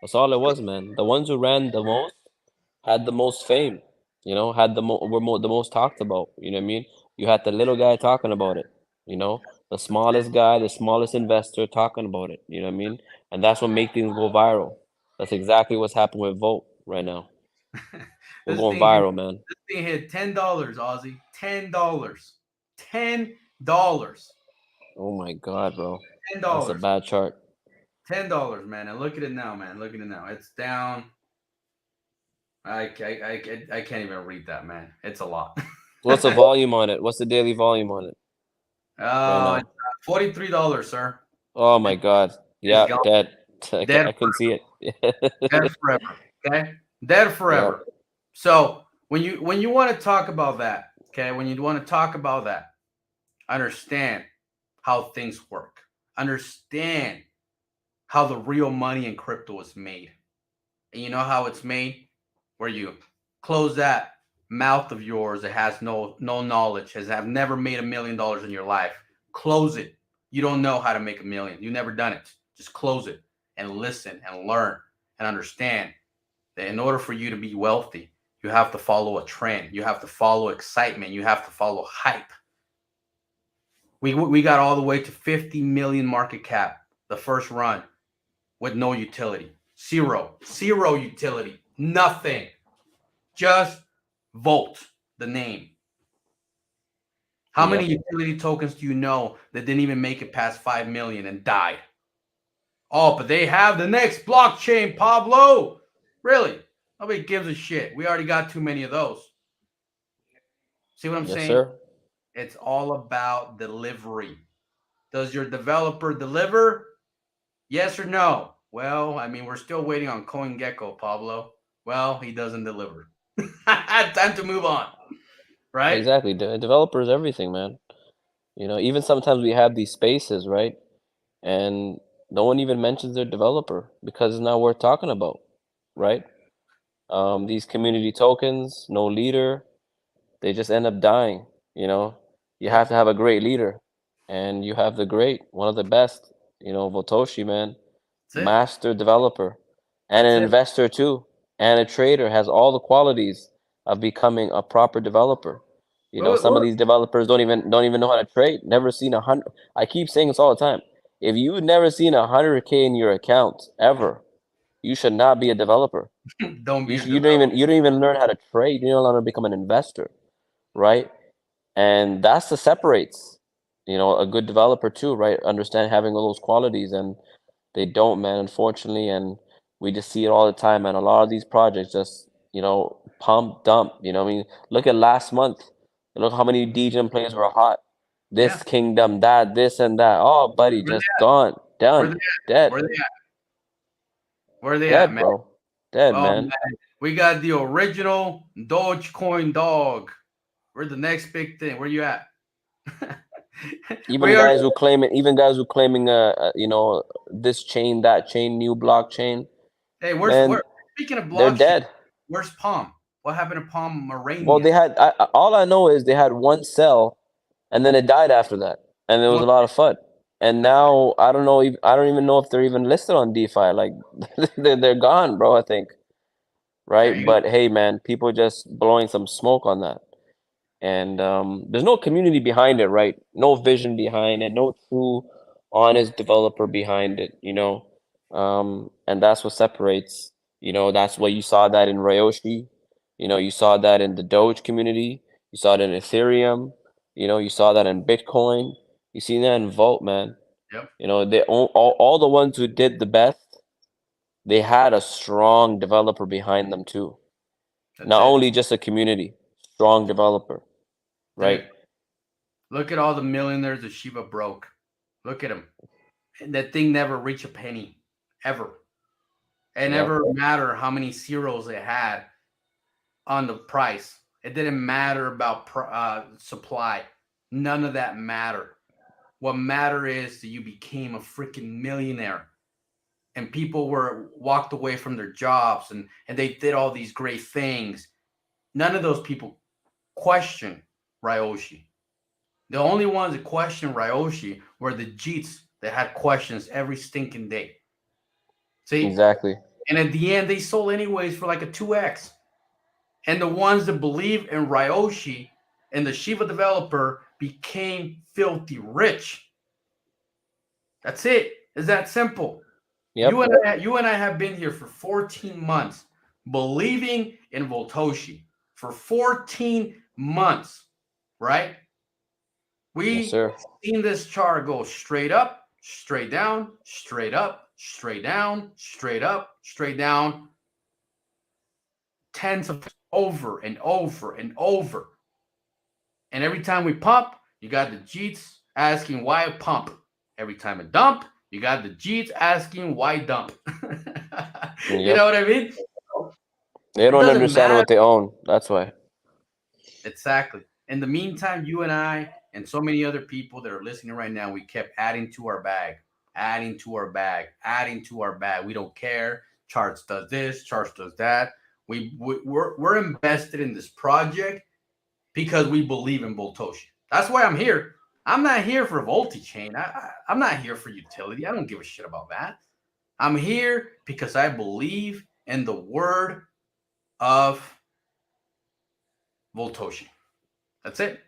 That's all it was, man. The ones who ran the most had the most fame. You know, had the the most talked about. You know what I mean? You had the little guy talking about it. You know, the smallest guy, the smallest investor talking about it. You know what I mean? And that's what make things go viral. That's exactly what's happening with Volt right now. We're going viral, man. This thing hit $10, Ozzy. $10. $10. Oh my god, bro. $10. That's a bad chart. $10, man. And look at it now, man. Look at it now. It's down. I can't even read that, man. It's a lot. What's the volume on it? What's the daily volume on it? Right $43, sir. Oh my god. Yeah, dead. Dead I couldn't see it. Dead forever. Okay? Dead forever. Yeah. So when you want to talk about that, okay, when you want to talk about that, understand how things work. Understand how the real money in crypto is made. And you know how it's made? Where you close that mouth of yours that has no knowledge, have never made $1 million in your life. Close it. You don't know how to make $1 million. You've never done it. Just close it and listen and learn and understand that in order for you to be wealthy, you have to follow a trend. You have to follow excitement. You have to follow hype. We got all the way to 50 million market cap the first run with no utility. Zero utility. Nothing. Just Volt, the name. How many utility tokens do you know that didn't even make it past 5 million and died? Oh, but they have the next blockchain, Pablo. Really? Nobody gives a shit. We already got too many of those. See what I'm saying? Sir. It's all about delivery. Does your developer deliver? Yes or no? Well, I mean, we're still waiting on CoinGecko, Pablo. Well, he doesn't deliver. Time to move on. Right? Exactly. Developers, everything, man. You know, even sometimes we have these spaces, right? And no one even mentions their developer because it's not worth talking about, right? These community tokens, no leader, they just end up dying. You know, you have to have a great leader, and you have the great, one of the best. You know, Votoshi, man, master developer, and an investor too, and a trader, has all the qualities of becoming a proper developer. You know, some of these developers don't even know how to trade. Never seen 100. I keep saying this all the time. If you've never seen 100K in your account ever, you should not be a developer. You don't even learn how to trade. You don't learn how to become an investor, right? And that's the separates, you know, a good developer too, right? Understand having all those qualities, and they don't, man, unfortunately. And we just see it all the time, man. A lot of these projects just, you know, pump dump. You know what I mean? Look at last month. Look how many DGen players were hot. This kingdom, that, this and that. Oh, buddy, just gone, done, dead. Where are they at? Where are they dead, at, man? Bro. Dead, man. We got the original Dogecoin dog. We're the next big thing. Where you at? Even We are. guys who claim it, even guys who claiming this chain, that chain, new blockchain, Hey, man, speaking of they're blockchain, dead. where's Palm? What happened to Well, Pomeranian? they had all I know is they had one cell, and then it died after that, and it was One, a lot of fun. And now I don't know. I don't even know if they're even listed on DeFi. Like they're gone, bro. I think, there right? you go. But hey, man, people just blowing some smoke on that. And there's no community behind it, right? No vision behind it, no true honest developer behind it, and that's what separates. That's what you saw that in Ryoshi. You saw that in the Doge community. You saw it in Ethereum. You saw that in Bitcoin. You see that in Volt, man. Yep, They all the ones who did the best, they had a strong developer behind them too. that's Not it, only just a community, strong developer, right? dude. Look at all the millionaires that Shiba broke. Look at them. That thing never reached a penny, ever. It Yep. never mattered how many zeros it had on the price. It didn't matter about supply. None of that mattered. What mattered is that you became a freaking millionaire, and people were walked away from their jobs, and they did all these great things. None of those people questioned Ryoshi. The only ones that questioned Ryoshi were the Jeets that had questions every stinking day. See? Exactly. And at the end, they sold anyways for like a 2x. And the ones that believe in Ryoshi and the Shiba developer became filthy rich. That's it. It's that simple. Yep. You and I have been here for 14 months believing in Voltoshi for 14 months, right? Yes, sir. Seen this chart go straight up, straight down, straight up, straight down, straight up, straight down, tens of over and over and over. And every time we pump, you got the Jeets asking why pump. Every time a dump, you got the Jeets asking why dump. You know what I mean? They don't understand what they own. That's why. Exactly. In the meantime, you and I and so many other people that are listening right now, we kept adding to our bag, adding to our bag, adding to our bag. We don't care. Charts does this, Charts does that. We're invested in this project because we believe in Voltoshi. That's why I'm here. I'm not here for Volti-chain. I'm not here for utility. I don't give a shit about that. I'm here because I believe in the word of Voltoshi. That's it.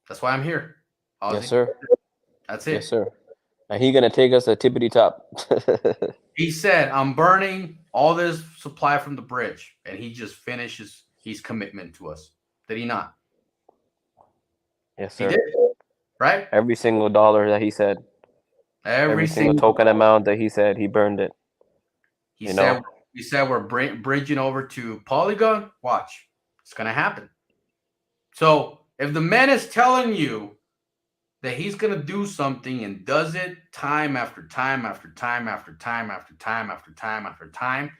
That's why I'm here. Ozzy. Yes, sir. That's it. Yes, sir. And he gonna take us to tippity top. He said, I'm burning all this supply from the bridge. And he just finishes his commitment to us. Did he not? Yes, He sir. did. Right? Every single dollar that he said. Every single token amount that he said, he burned it. He said we're bridging over to Polygon. Watch. It's gonna happen. So if the man is telling you that he's going to do something and does it time after time after time after time after time after time after time,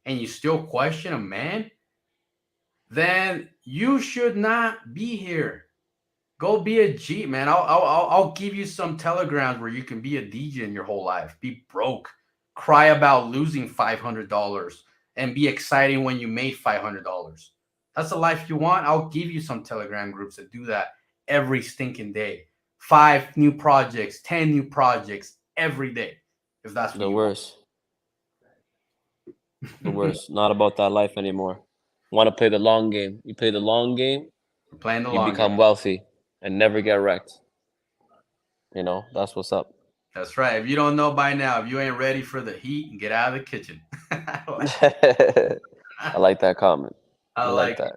and you still question a man, then you should not be here. Go be a G, man. I'll give you some telegrams where you can be a DJ in your whole life. Be broke, cry about losing $500, and be excited when you made $500. That's the life you want. I'll give you some Telegram groups that do that every stinking day. 5 new projects, 10 new projects every day. If that's what the worst. The worst. Not about that life anymore. Want to play the long game. You play the long game, We're playing the you long become game. wealthy and never get wrecked. That's what's up. That's right. If you don't know by now, if you ain't ready for the heat, get out of the kitchen. I like that comment. I like that.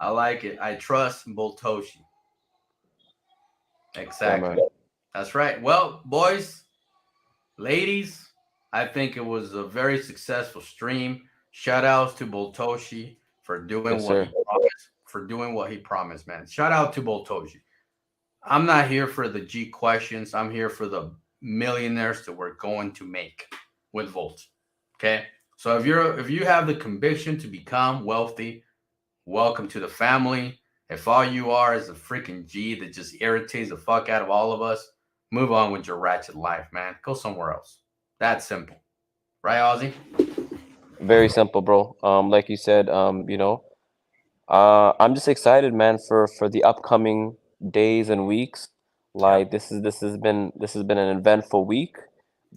I like it. I trust Boltoshi. Exactly. Yeah, that's right. Well, boys, ladies, I think it was a very successful stream. Shout outs to Boltoshi for doing what he promised, man. Shout out to Boltoshi. I'm not here for the G questions. I'm here for the millionaires that we're going to make with Volt. Okay. So if you have the conviction to become wealthy, welcome to the family. If all you are is a freaking G that just irritates the fuck out of all of us, move on with your ratchet life, man. Go somewhere else. That's simple. Right, Ozzy? Very simple, bro. Like you said, I'm just excited, man, for the upcoming days and weeks. Like this has been an eventful week,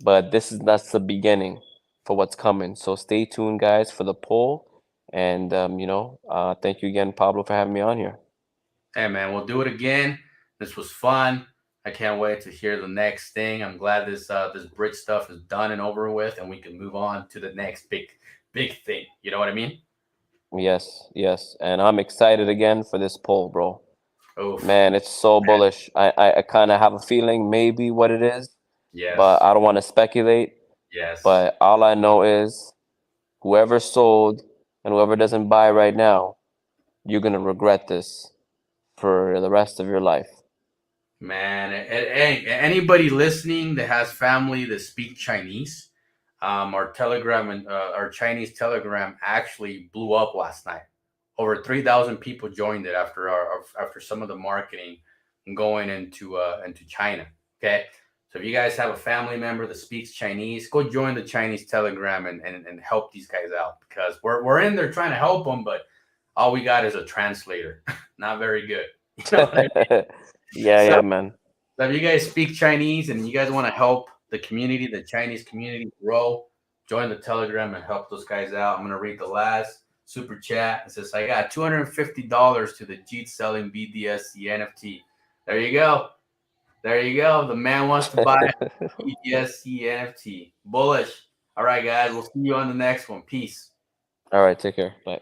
but that's the beginning for what's coming. So stay tuned, guys, for the poll. And thank you again, Pablo, for having me on here. Hey, man, we'll do it again. This was fun. I can't wait to hear the next thing. I'm glad this bridge stuff is done and over with, and we can move on to the next big thing. You know what I mean? Yes, yes. And I'm excited again for this poll, bro. Oof. Man, it's so bullish. I kind of have a feeling maybe what it is, Yes. but I don't want to speculate. Yes. But all I know is whoever sold and whoever doesn't buy right now, you're gonna regret this for the rest of your life. Man, anybody listening that has family that speak Chinese, our Telegram and our Chinese Telegram actually blew up last night. Over 3,000 people joined it after some of the marketing going into China. Okay, so if you guys have a family member that speaks Chinese, go join the Chinese Telegram and help these guys out, because we're in there trying to help them, but all we got is a translator. Not very good. You know what I mean? Yeah, man. So if you guys speak Chinese and you guys want to help the community, the Chinese community grow, join the Telegram and help those guys out. I'm gonna read the last super chat. It says, I got $250 to the Jeet selling BDSC NFT. There you go. There you go. The man wants to buy BDSC NFT. Bullish. All right, guys. We'll see you on the next one. Peace. All right, take care. Bye.